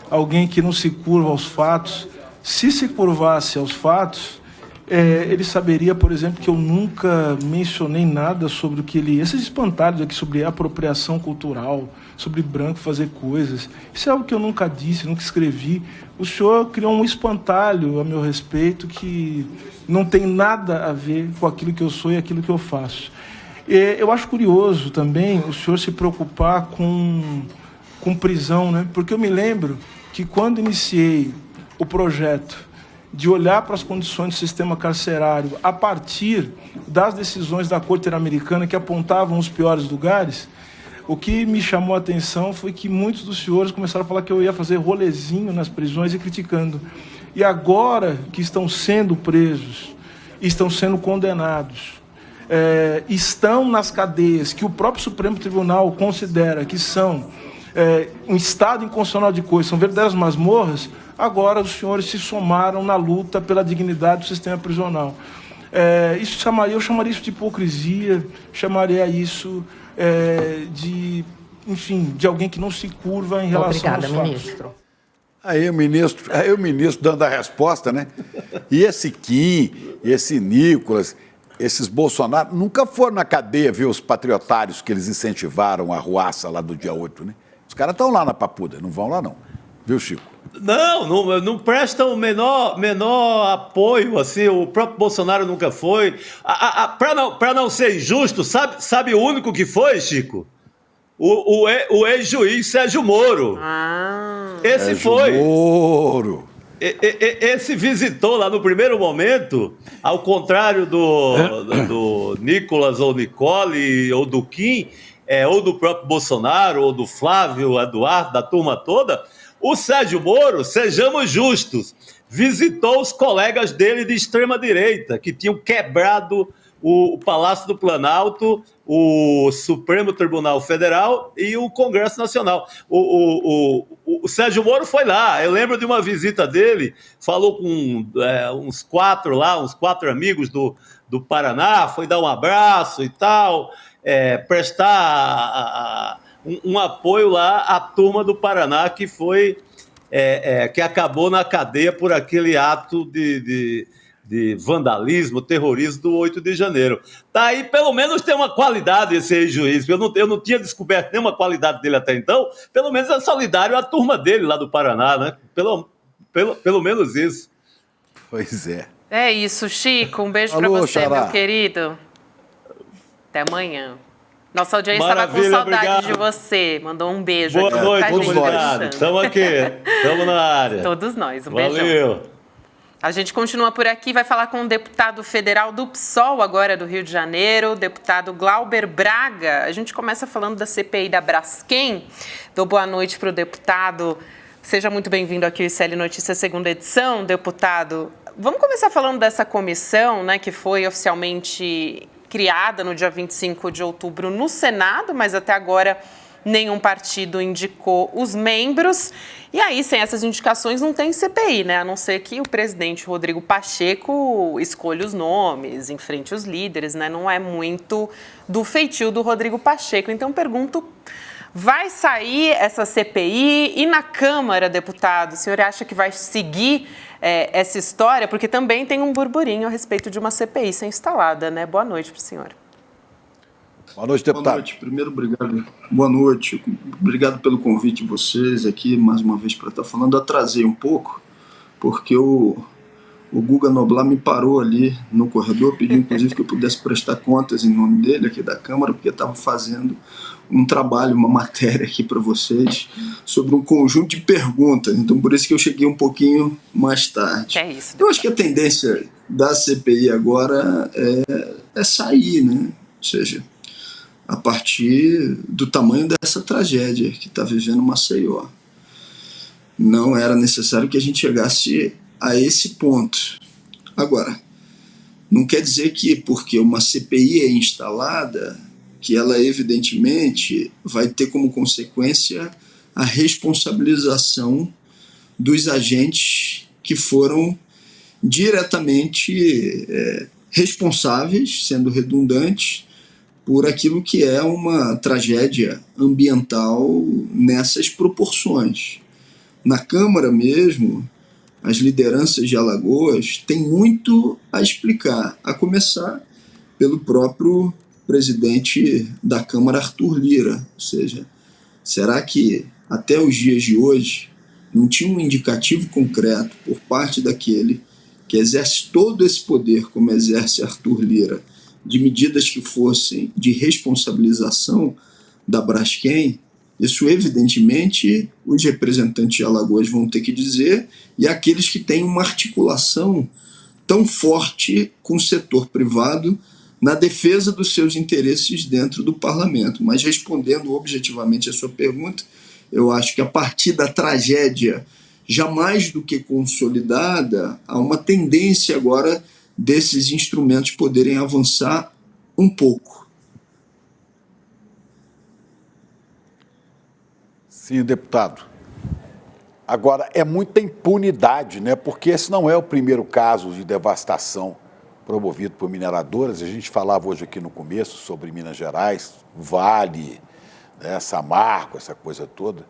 H: alguém que não se curva aos fatos. Se curvasse aos fatos, ele saberia, por exemplo, que eu nunca mencionei nada sobre o que ele... Esses espantalhos aqui sobre apropriação cultural, sobre branco fazer coisas. Isso é algo que eu nunca disse, nunca escrevi. O senhor criou um espantalho a meu respeito que não tem nada a ver com aquilo que eu sou e aquilo que eu faço. Eu acho curioso também o senhor se preocupar com prisão, né? Porque eu me lembro que quando iniciei o projeto de olhar para as condições do sistema carcerário a partir das decisões da Corte Interamericana que apontavam os piores lugares, o que me chamou a atenção foi que muitos dos senhores começaram a falar que eu ia fazer rolezinho nas prisões e criticando. E agora que estão sendo presos, estão sendo condenados, estão nas cadeias que o próprio Supremo Tribunal considera que são um estado inconstitucional de coisas, são verdadeiras masmorras, agora os senhores se somaram na luta pela dignidade do sistema prisional. Eu chamaria isso de hipocrisia, chamaria isso de alguém que não se curva em relação aos fatos.
J: Ministro.
C: Aí o ministro dando a resposta, né? E esse Kim, esse Nicolas, esses Bolsonaro, nunca foram na cadeia ver os patriotários que eles incentivaram a ruaça lá do dia 8, né? Os caras estão lá na Papuda, não vão lá não. Viu, Chico?
F: Não prestam o menor apoio, assim, o próprio Bolsonaro nunca foi. Para não ser injusto, sabe o único que foi, Chico? O ex-juiz Sérgio Moro. Esse
C: Sérgio
F: foi.
C: Moro.
F: Esse visitou lá no primeiro momento, ao contrário do Nicolas ou Nicole ou do Kim, ou do próprio Bolsonaro, ou do Flávio, Eduardo, da turma toda. O Sérgio Moro, sejamos justos, visitou os colegas dele de extrema-direita, que tinham quebrado o Palácio do Planalto, o Supremo Tribunal Federal e o Congresso Nacional. O Sérgio Moro foi lá, eu lembro de uma visita dele, falou com uns quatro amigos do Paraná, foi dar um abraço e tal, prestar um apoio lá à turma do Paraná que foi que acabou na cadeia por aquele ato de vandalismo, terrorismo do 8 de janeiro. Tá aí, pelo menos tem uma qualidade esse ex-juiz. Eu não tinha descoberto nenhuma qualidade dele até então, pelo menos é solidário à turma dele lá do Paraná, né? Pelo menos isso.
C: Pois é.
B: É isso, Chico. Um beijo para você,
C: Xará.
B: meu querido. Até amanhã. Nossa audiência estava com
F: Maravilha,
B: saudade
F: obrigado.
B: de você. Mandou um beijo
F: Boa
B: aqui.
F: noite,
B: pra gente,
F: comunidade.
B: Alessandro.
F: Estamos aqui, estamos na área.
B: Todos nós, um beijão.
F: Valeu.
B: A gente continua por aqui, vai falar com o deputado federal do PSOL, agora do Rio de Janeiro, o deputado Glauber Braga. A gente começa falando da CPI da Braskem. Dou boa noite para o deputado. Seja muito bem-vindo aqui ao ICL Notícias, segunda edição, deputado. Vamos começar falando dessa comissão, né, que foi oficialmente criada no dia 25 de outubro no Senado, mas até agora nenhum partido indicou os membros. E aí, sem essas indicações, não tem CPI, né? A não ser que o presidente Rodrigo Pacheco escolha os nomes, enfrente os líderes, né? Não é muito do feitio do Rodrigo Pacheco. Então, pergunto, vai sair essa CPI? E na Câmara, deputado, o senhor acha que vai seguir essa história? Porque também tem um burburinho a respeito de uma CPI ser instalada, né? Boa noite para o senhor.
C: Boa noite, deputado.
J: Boa noite. Primeiro, obrigado. Boa noite. Obrigado pelo convite de vocês aqui, mais uma vez, para estar falando. Eu atrasei um pouco, porque o Guga Noblar me parou ali no corredor, pediu, inclusive, que eu pudesse prestar contas em nome dele aqui da Câmara, porque estava fazendo um trabalho, uma matéria aqui para vocês, sobre um conjunto de perguntas. Então, por isso que eu cheguei um pouquinho mais tarde.
B: É isso.
J: Eu acho que a tendência da CPI agora é sair, né? Ou seja, a partir do tamanho dessa tragédia que está vivendo Maceió. Não era necessário que a gente chegasse a esse ponto. Agora, não quer dizer que porque uma CPI é instalada, que ela evidentemente vai ter como consequência a responsabilização dos agentes que foram diretamente responsáveis, sendo redundantes, por aquilo que é uma tragédia ambiental nessas proporções. Na Câmara mesmo, as lideranças de Alagoas têm muito a explicar, a começar pelo próprio presidente da Câmara, Arthur Lira. Ou seja, será que até os dias de hoje não tinha um indicativo concreto por parte daquele que exerce todo esse poder, como exerce Arthur Lira, de medidas que fossem de responsabilização da Braskem? Isso, evidentemente, os representantes de Alagoas vão ter que dizer, e aqueles que têm uma articulação tão forte com o setor privado na defesa dos seus interesses dentro do parlamento. Mas, respondendo objetivamente a sua pergunta, eu acho que a partir da tragédia, já mais do que consolidada, há uma tendência agora desses instrumentos poderem avançar um pouco.
C: Sim, deputado. Agora, é muita impunidade, né? Porque esse não é o primeiro caso de devastação promovido por mineradoras. A gente falava hoje aqui no começo sobre Minas Gerais, Vale, né, Samarco, essa coisa toda.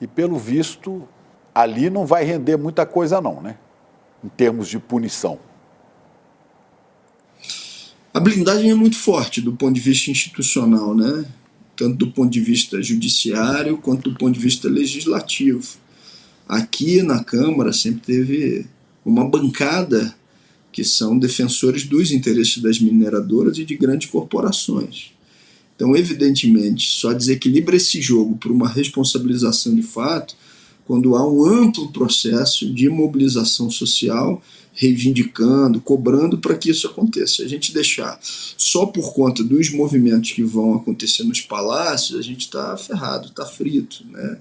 C: E, pelo visto, ali não vai render muita coisa não, né? Em termos de punição.
J: A blindagem é muito forte do ponto de vista institucional, né? Tanto do ponto de vista judiciário quanto do ponto de vista legislativo. Aqui na Câmara sempre teve uma bancada que são defensores dos interesses das mineradoras e de grandes corporações. Então, evidentemente, só desequilibra esse jogo por uma responsabilização de fato quando há um amplo processo de mobilização social, reivindicando, cobrando para que isso aconteça. Se a gente deixar só por conta dos movimentos que vão acontecer nos palácios, a gente está ferrado, está frito, né?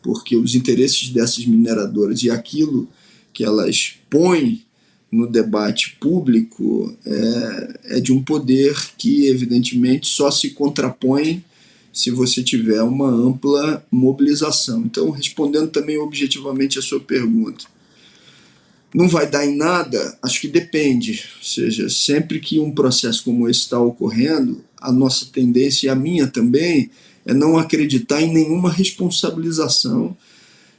J: Porque os interesses dessas mineradoras e aquilo que elas põem no debate público é de um poder que, evidentemente, só se contrapõe se você tiver uma ampla mobilização. Então, respondendo também objetivamente a sua pergunta, não vai dar em nada? Acho que depende. Ou seja, sempre que um processo como esse está ocorrendo, a nossa tendência, e a minha também, é não acreditar em nenhuma responsabilização,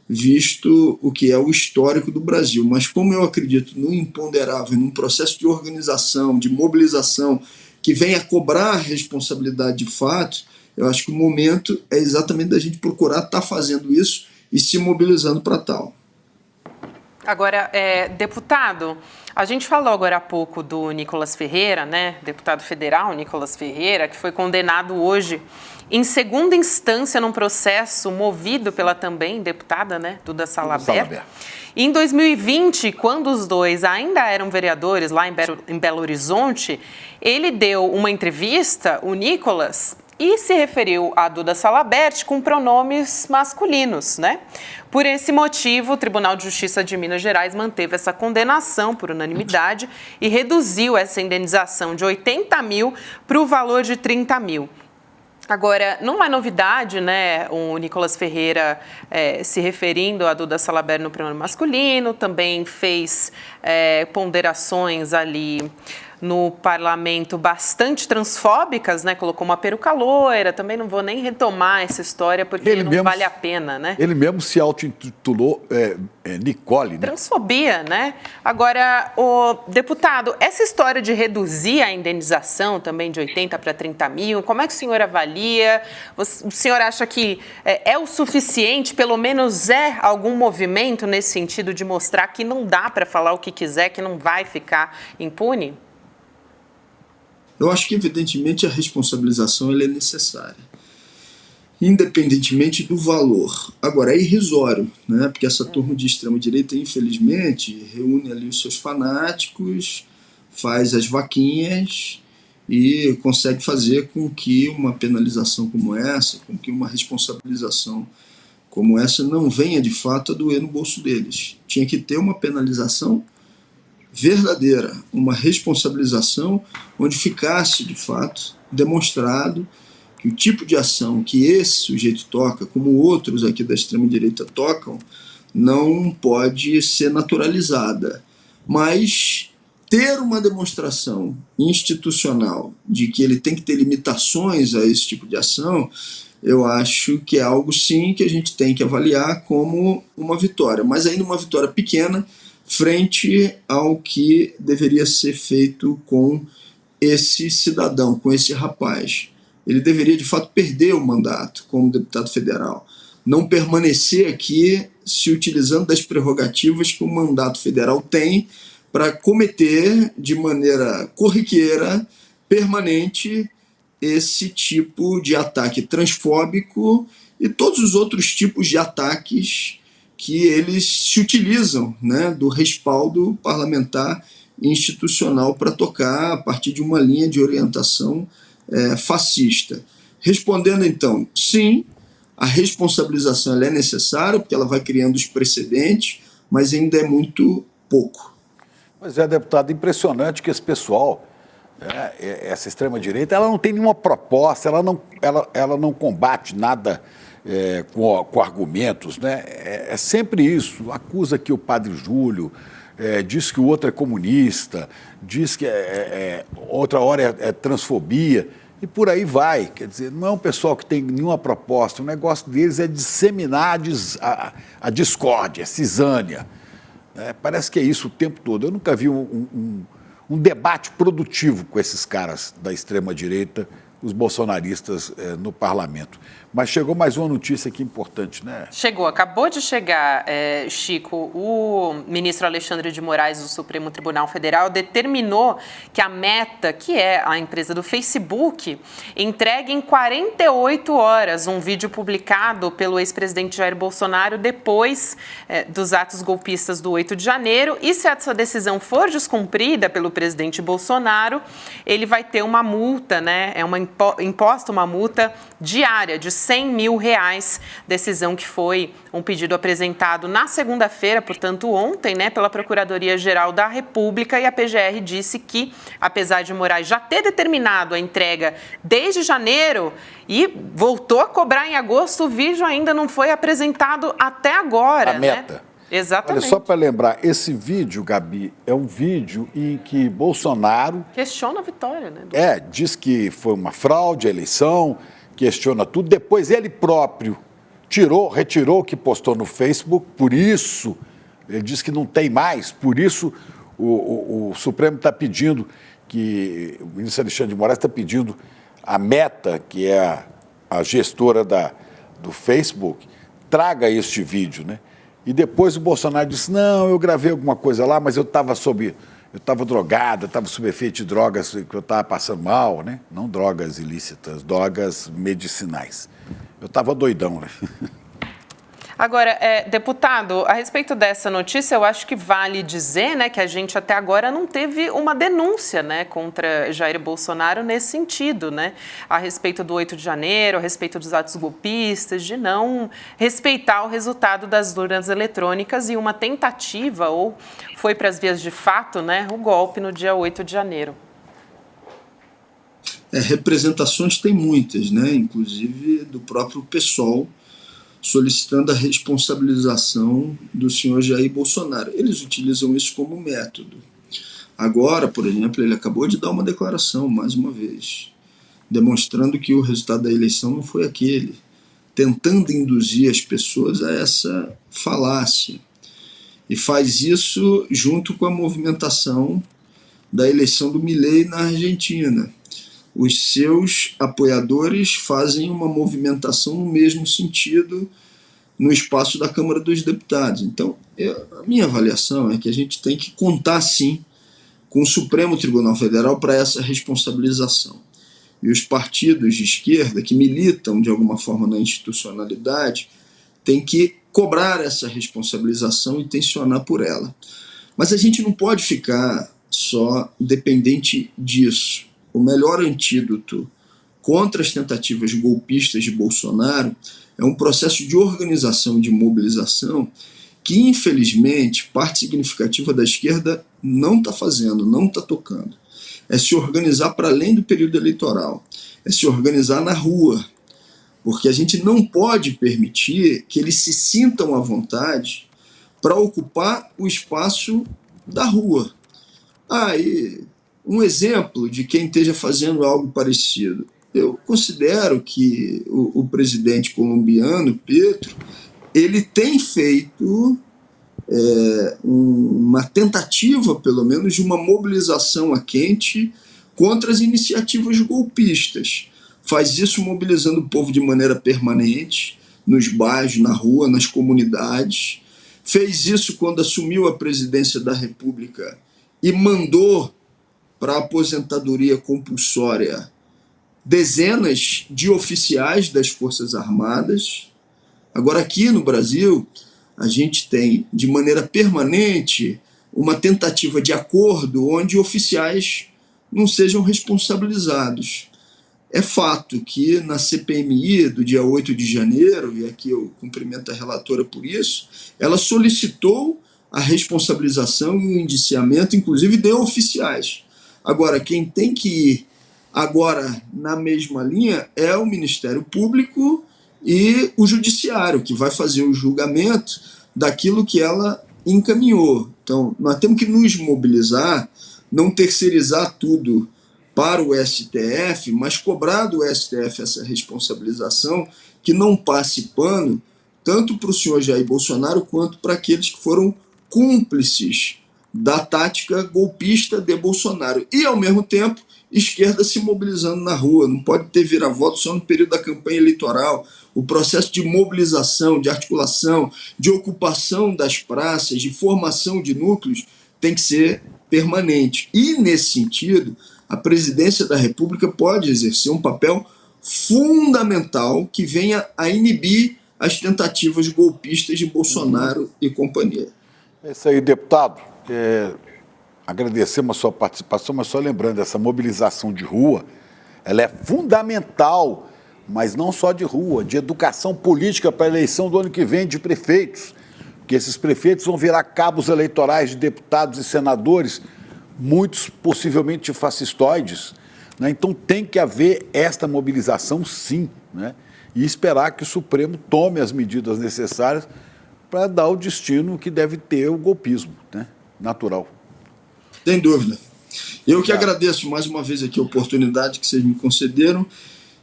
J: visto o que é o histórico do Brasil. Mas como eu acredito no imponderável, num processo de organização, de mobilização, que venha cobrar a responsabilidade de fato, eu acho que o momento é exatamente da gente procurar estar fazendo isso e se mobilizando para tal.
B: Agora, deputado, a gente falou agora há pouco do Nicolas Ferreira, né? Deputado federal Nicolas Ferreira, que foi condenado hoje em segunda instância num processo movido pela também deputada, né, Duda Salabert. Em 2020, quando os dois ainda eram vereadores lá em Belo Horizonte, ele deu uma entrevista, o Nicolas, e se referiu a Duda Salabert com pronomes masculinos, né? Por esse motivo, o Tribunal de Justiça de Minas Gerais manteve essa condenação por unanimidade e reduziu essa indenização de 80 mil para o valor de 30 mil. Agora, não é novidade, né, o Nicolas Ferreira se referindo a Duda Salabert no pronome masculino, também fez ponderações ali no parlamento bastante transfóbicas, né? Colocou uma peruca loira, também não vou nem retomar essa história porque ele não mesmo, vale a pena, né?
C: Ele mesmo se auto-intitulou Nicole, né?
B: Transfobia, né? Agora, o deputado, essa história de reduzir a indenização também de 80 para 30 mil, como é que o senhor avalia? O senhor acha que é o suficiente, pelo menos é algum movimento nesse sentido de mostrar que não dá para falar o que quiser, que não vai ficar impune?
J: Eu acho que, evidentemente, a responsabilização ela é necessária, independentemente do valor. Agora, é irrisório, né? Porque essa turma de extrema-direita, infelizmente, reúne ali os seus fanáticos, faz as vaquinhas e consegue fazer com que uma penalização como essa, com que uma responsabilização como essa não venha, de fato, a doer no bolso deles. Tinha que ter uma penalização verdadeira, uma responsabilização onde ficasse, de fato, demonstrado que o tipo de ação que esse sujeito toca, como outros aqui da extrema-direita tocam, não pode ser naturalizada. Mas ter uma demonstração institucional de que ele tem que ter limitações a esse tipo de ação, eu acho que é algo, sim, que a gente tem que avaliar como uma vitória, mas ainda uma vitória pequena, frente ao que deveria ser feito com esse cidadão, com esse rapaz. Ele deveria, de fato, perder o mandato como deputado federal. Não permanecer aqui se utilizando das prerrogativas que o mandato federal tem para cometer de maneira corriqueira, permanente, esse tipo de ataque transfóbico e todos os outros tipos de ataques que eles se utilizam, né, do respaldo parlamentar e institucional para tocar a partir de uma linha de orientação fascista. Respondendo, então, sim, a responsabilização ela é necessária, porque ela vai criando os precedentes, mas ainda é muito pouco.
C: Pois é, deputado, impressionante que esse pessoal, essa extrema-direita, ela não tem nenhuma proposta, ela não combate nada com argumentos, né? É sempre isso. Acusa que o padre Júlio, diz que o outro é comunista, diz que outra hora é transfobia, e por aí vai. Quer dizer, não é um pessoal que tem nenhuma proposta, o negócio deles é disseminar a discórdia, a cisânia. Parece que é isso o tempo todo. Eu nunca vi um debate produtivo com esses caras da extrema-direita, os bolsonaristas no parlamento. Mas chegou mais uma notícia aqui importante, né?
B: Chegou, acabou de chegar, Chico. O ministro Alexandre de Moraes do Supremo Tribunal Federal determinou que a Meta, que é a empresa do Facebook, entregue em 48 horas um vídeo publicado pelo ex-presidente Jair Bolsonaro depois dos atos golpistas do 8 de janeiro. E se essa decisão for descumprida pelo presidente Bolsonaro, ele vai ter uma multa, né? Imposta uma multa diária de R$100 mil, decisão que foi um pedido apresentado na segunda-feira, portanto ontem, né, pela Procuradoria-Geral da República, e a PGR disse que, apesar de Moraes já ter determinado a entrega desde janeiro e voltou a cobrar em agosto, o vídeo ainda não foi apresentado até agora.
C: A Meta.
B: Né? Exatamente.
C: Olha, só para lembrar, esse vídeo, Gabi, é um vídeo em que Bolsonaro...
B: questiona a vitória, né?
C: Diz que foi uma fraude a eleição, questiona tudo. Depois ele próprio retirou o que postou no Facebook, por isso, ele diz que não tem mais, por isso o Supremo está pedindo que, o ministro Alexandre de Moraes está pedindo a Meta, que é a gestora do Facebook, traga este vídeo, né? E depois o Bolsonaro disse, não, eu gravei alguma coisa lá, mas eu estava drogado, estava sob efeito de drogas, que eu estava passando mal, né? Não drogas ilícitas, drogas medicinais. Eu estava doidão, né?
B: Agora, deputado, a respeito dessa notícia, eu acho que vale dizer, né, que a gente até agora não teve uma denúncia, né, contra Jair Bolsonaro nesse sentido, né, a respeito do 8 de janeiro, a respeito dos atos golpistas, de não respeitar o resultado das urnas eletrônicas e uma tentativa, ou foi para as vias de fato, né, o golpe no dia 8 de janeiro.
J: Representações tem muitas, né, inclusive do próprio PSOL, solicitando a responsabilização do senhor Jair Bolsonaro. Eles utilizam isso como método. Agora, por exemplo, ele acabou de dar uma declaração, mais uma vez, demonstrando que o resultado da eleição não foi aquele, tentando induzir as pessoas a essa falácia. E faz isso junto com a movimentação da eleição do Milei na Argentina. Os seus apoiadores fazem uma movimentação no mesmo sentido no espaço da Câmara dos Deputados. Então, a minha avaliação é que a gente tem que contar, sim, com o Supremo Tribunal Federal para essa responsabilização. E os partidos de esquerda que militam, de alguma forma, na institucionalidade, têm que cobrar essa responsabilização e tensionar por ela. Mas a gente não pode ficar só dependente disso. O melhor antídoto contra as tentativas golpistas de Bolsonaro é um processo de organização e de mobilização que, infelizmente, parte significativa da esquerda não está fazendo, não está tocando. É se organizar para além do período eleitoral, é se organizar na rua, porque a gente não pode permitir que eles se sintam à vontade para ocupar o espaço da rua. E um exemplo de quem esteja fazendo algo parecido. Eu considero que o presidente colombiano, Petro, ele tem feito uma tentativa, pelo menos, de uma mobilização a quente contra as iniciativas golpistas. Faz isso mobilizando o povo de maneira permanente, nos bairros, na rua, nas comunidades. Fez isso quando assumiu a presidência da República e mandou para a aposentadoria compulsória dezenas de oficiais das Forças Armadas. Agora, aqui no Brasil, a gente tem, de maneira permanente, uma tentativa de acordo onde oficiais não sejam responsabilizados. É fato que na CPMI do dia 8 de janeiro, e aqui eu cumprimento a relatora por isso, ela solicitou a responsabilização e o indiciamento, inclusive de oficiais. Agora, quem tem que ir agora na mesma linha é o Ministério Público e o Judiciário, que vai fazer o julgamento daquilo que ela encaminhou. Então, nós temos que nos mobilizar, não terceirizar tudo para o STF, mas cobrar do STF essa responsabilização, que não passe pano tanto para o senhor Jair Bolsonaro quanto para aqueles que foram cúmplices da tática golpista de Bolsonaro. E, ao mesmo tempo, esquerda se mobilizando na rua. Não pode ter vira-voto só no período da campanha eleitoral. O processo de mobilização, de articulação, de ocupação das praças, de formação de núcleos, tem que ser permanente. E, nesse sentido, a presidência da República pode exercer um papel fundamental que venha a inibir as tentativas golpistas de Bolsonaro e companhia.
C: É isso aí, deputado. Agradecemos a sua participação, mas só lembrando, essa mobilização de rua, ela é fundamental, mas não só de rua, de educação política para a eleição do ano que vem de prefeitos, porque esses prefeitos vão virar cabos eleitorais de deputados e senadores, muitos possivelmente fascistoides, né? Então tem que haver esta mobilização sim, né? E esperar que o Supremo tome as medidas necessárias para dar o destino que deve ter o golpismo, né? Natural.
J: Sem dúvida. Eu que agradeço mais uma vez aqui a oportunidade que vocês me concederam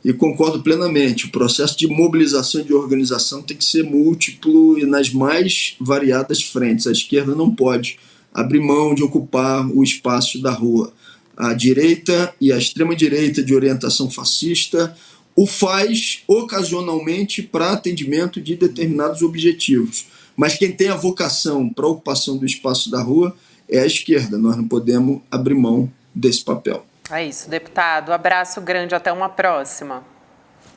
J: e concordo plenamente. O processo de mobilização e de organização tem que ser múltiplo e nas mais variadas frentes. A esquerda não pode abrir mão de ocupar o espaço da rua. A direita e a extrema-direita de orientação fascista o faz ocasionalmente para atendimento de determinados objetivos. Mas quem tem a vocação para a ocupação do espaço da rua é a esquerda. Nós não podemos abrir mão desse papel.
B: É isso, deputado. Abraço grande, até uma próxima.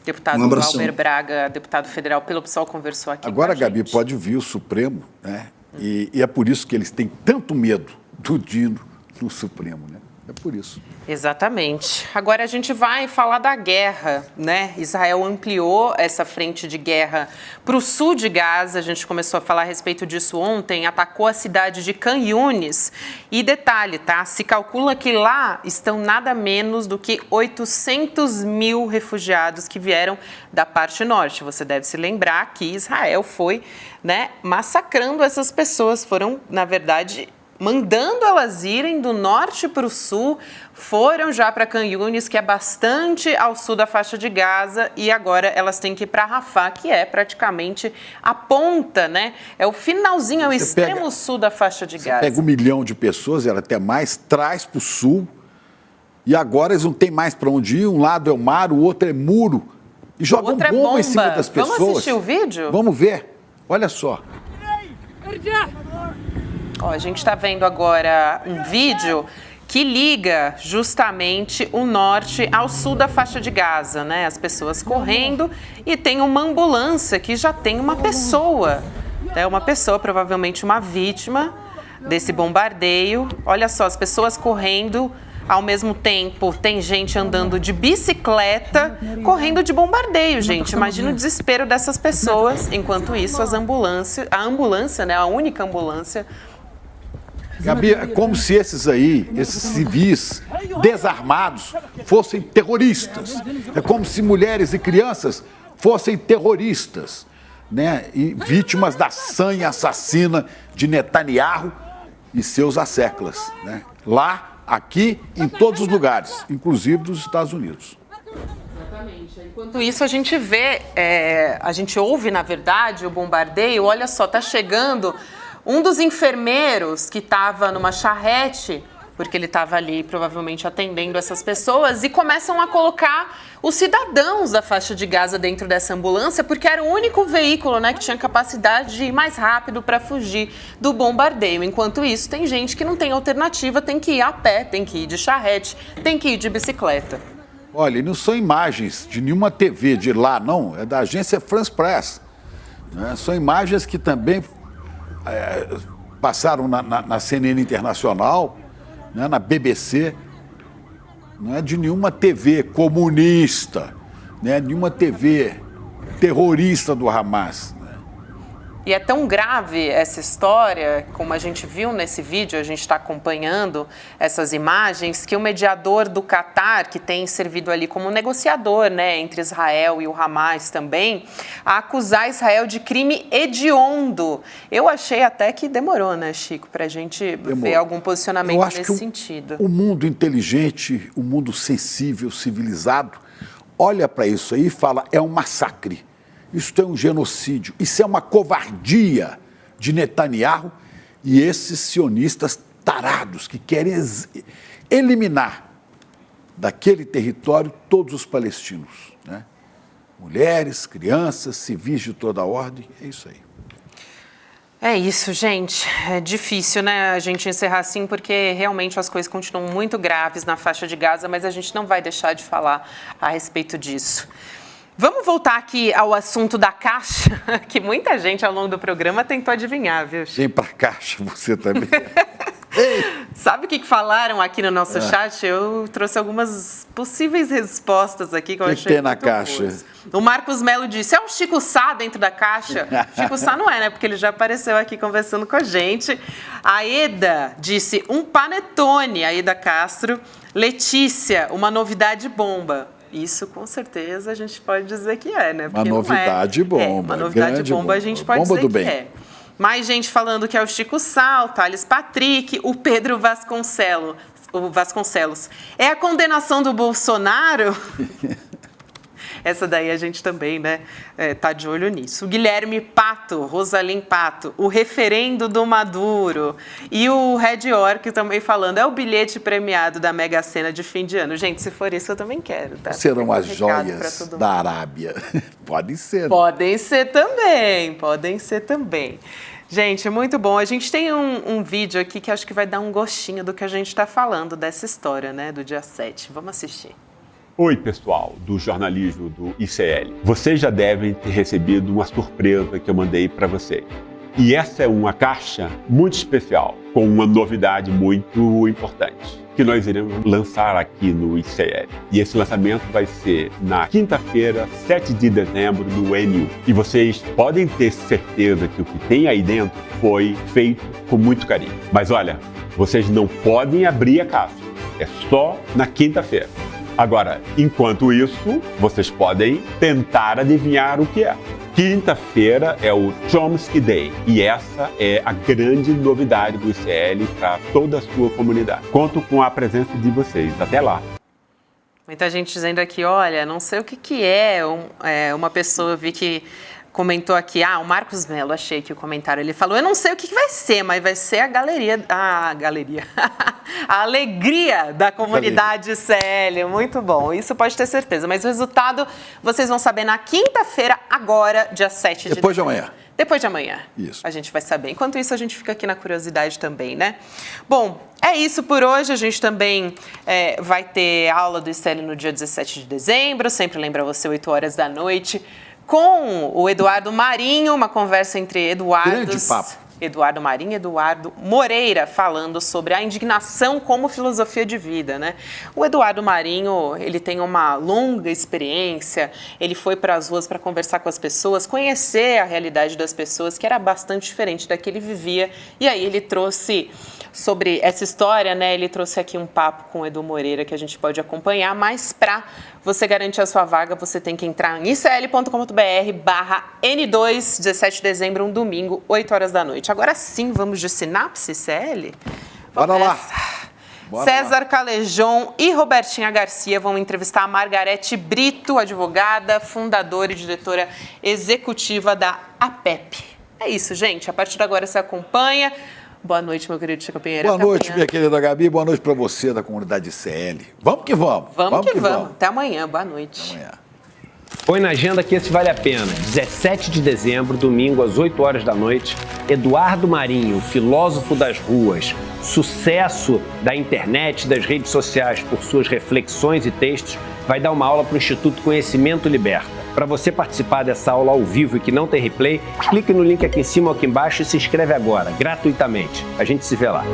B: Deputado Valber Braga, deputado federal pelo PSOL, conversou aqui
C: agora,
B: com a
C: Gabi,
B: gente.
C: pode vir o Supremo, né? E é por isso que eles têm tanto medo do Dino no Supremo, né? É por isso.
B: Exatamente. Agora a gente vai falar da guerra, né? Israel ampliou essa frente de guerra para o sul de Gaza. A gente começou a falar a respeito disso ontem. Atacou a cidade de Khan Yunis. E detalhe, tá? Se calcula que lá estão nada menos do que 800 mil refugiados que vieram da parte norte. Você deve se lembrar que Israel foi, né, massacrando essas pessoas. Foram, na verdade, mandando elas irem do norte para o sul, foram já para Khan Yunis, que é bastante ao sul da faixa de Gaza, e agora elas têm que ir para Rafah, que é praticamente a ponta, né? É o finalzinho, é o extremo sul da faixa de Gaza.
C: Pega 1 milhão de pessoas, ela até mais, traz para o sul, e agora eles não têm mais para onde ir, um lado é o mar, o outro é muro, e jogam bomba em cima das pessoas.
B: Vamos assistir o vídeo?
C: Vamos ver, olha só.
B: Ó, a gente está vendo agora um vídeo que liga justamente o norte ao sul da faixa de Gaza, né? As pessoas correndo e tem uma ambulância que já tem uma pessoa, né? Uma pessoa, provavelmente uma vítima desse bombardeio. Olha só, as pessoas correndo, ao mesmo tempo tem gente andando de bicicleta, correndo de bombardeio, gente. Imagina o desespero dessas pessoas. Enquanto isso, a ambulância, né? A única ambulância.
C: Gabi, é como se esses civis desarmados, fossem terroristas. É como se mulheres e crianças fossem terroristas, né? E vítimas da sanha assassina de Netanyahu e seus asseclas, né? Lá, aqui, em todos os lugares, inclusive dos Estados Unidos.
B: Exatamente. Enquanto isso, a gente vê, a gente ouve, na verdade, o bombardeio. Olha só, tá chegando um dos enfermeiros que estava numa charrete, porque ele estava ali provavelmente atendendo essas pessoas, e começam a colocar os cidadãos da faixa de Gaza dentro dessa ambulância, porque era o único veículo, né, que tinha capacidade de ir mais rápido para fugir do bombardeio. Enquanto isso, tem gente que não tem alternativa, tem que ir a pé, tem que ir de charrete, tem que ir de bicicleta.
C: Olha, e não são imagens de nenhuma TV de lá, não, é da agência France Press, né? São imagens que também passaram na CNN Internacional, né, na BBC, não é de nenhuma TV comunista, né, nenhuma TV terrorista do Hamas.
B: E é tão grave essa história, como a gente viu nesse vídeo, a gente está acompanhando essas imagens, que o mediador do Catar, que tem servido ali como negociador, né, entre Israel e o Hamas também, a acusar Israel de crime hediondo. Eu achei até que demorou, né, Chico, para a gente ver algum posicionamento nesse sentido.
C: O mundo inteligente, o mundo sensível, civilizado, olha para isso aí e fala, é um massacre. Isso é um genocídio, isso é uma covardia de Netanyahu e esses sionistas tarados que querem eliminar daquele território todos os palestinos, né? Mulheres, crianças, civis de toda a ordem, é isso aí.
B: É isso, gente. É difícil, né, a gente encerrar assim, porque realmente as coisas continuam muito graves na faixa de Gaza, mas a gente não vai deixar de falar a respeito disso. Vamos voltar aqui ao assunto da Caixa, que muita gente ao longo do programa tentou adivinhar, viu, Chico?
C: Vem para a Caixa, você também.
B: Sabe o que falaram aqui no nosso chat? Eu trouxe algumas possíveis respostas aqui que eu achei
C: tem na Caixa?
B: Boas. O Marcos Melo disse, é o Chico Sá dentro da Caixa? Chico Sá não é, né? Porque ele já apareceu aqui conversando com a gente. A Eda disse, um panetone, a Eda Castro. Letícia, uma novidade bomba. Isso, com certeza, a gente pode dizer que é, né?
C: Porque uma novidade bomba.
B: Uma novidade bomba, a gente pode dizer que é. Mais gente falando que é o Chico Sá, o Thales Patrick, o Pedro Vasconcelos. É a condenação do Bolsonaro? Essa daí a gente também, né, tá de olho nisso. O Guilherme Pato, Rosalim Pato, o referendo do Maduro. E o Red York também falando, é o bilhete premiado da Mega Sena de fim de ano. Gente, se for isso, eu também quero, tá?
C: Serão as joias da Arábia. Pode ser.
B: Podem ser também, podem ser também. Gente, muito bom. A gente tem um vídeo aqui que acho que vai dar um gostinho do que a gente está falando dessa história, né, do dia 7. Vamos assistir.
K: Oi, pessoal do jornalismo do ICL. Vocês já devem ter recebido uma surpresa que eu mandei para vocês. E essa é uma caixa muito especial, com uma novidade muito importante, que nós iremos lançar aqui no ICL. E esse lançamento vai ser na quinta-feira, 7 de dezembro, no NU. E vocês podem ter certeza que o que tem aí dentro foi feito com muito carinho. Mas olha, vocês não podem abrir a caixa. É só na quinta-feira. Agora, enquanto isso, vocês podem tentar adivinhar o que é. Quinta-feira é o Chomsky Day e essa é a grande novidade do ICL para toda a sua comunidade. Conto com a presença de vocês. Até lá!
B: Muita gente dizendo aqui, olha, não sei o que é. Uma pessoa, eu vi que comentou aqui, o Marcos Melo, achei que o comentário, ele falou, eu não sei o que vai ser, mas vai ser a alegria da comunidade ICL, muito bom, isso pode ter certeza, mas o resultado vocês vão saber na quinta-feira, agora, dia 7 de
C: Depois de amanhã.
B: Depois de amanhã.
C: Isso.
B: A gente vai saber. Enquanto isso, a gente fica aqui na curiosidade também, né? Bom, é isso por hoje. A gente também vai ter aula do ICL no dia 17 de dezembro, sempre lembra você, 8 horas da noite, com o Eduardo Marinho, uma conversa entre Eduardo Marinho e Eduardo Moreira, falando sobre a indignação como filosofia de vida, né? O Eduardo Marinho, ele tem uma longa experiência, ele foi para as ruas para conversar com as pessoas, conhecer a realidade das pessoas, que era bastante diferente da que ele vivia, e aí ele trouxe sobre essa história, né? Ele trouxe aqui um papo com o Edu Moreira que a gente pode acompanhar, mas para você garantir a sua vaga, você tem que entrar em icl.com.br/N2, 17 de dezembro, um domingo, 8 horas da noite. Agora sim, vamos de Sinapse ICL?
C: Bora lá!
B: César Calejon e Robertinha Garcia vão entrevistar a Margarete Brito, advogada, fundadora e diretora executiva da APEP. É isso, gente. A partir de agora você acompanha. Boa noite, meu querido Chico Pinheiro.
C: Boa noite, minha querida Gabi. Boa noite para você da comunidade ICL. Vamos que vamos.
B: Vamos que vamos. Até amanhã. Boa noite.
C: Até amanhã.
L: Põe na agenda que esse vale a pena. 17 de dezembro, domingo, às 8 horas da noite, Eduardo Marinho, filósofo das ruas, sucesso da internet, das redes sociais por suas reflexões e textos, vai dar uma aula para o Instituto Conhecimento Liberta. Para você participar dessa aula ao vivo e que não tem replay, clique no link aqui em cima ou aqui embaixo e se inscreve agora, gratuitamente. A gente se vê lá.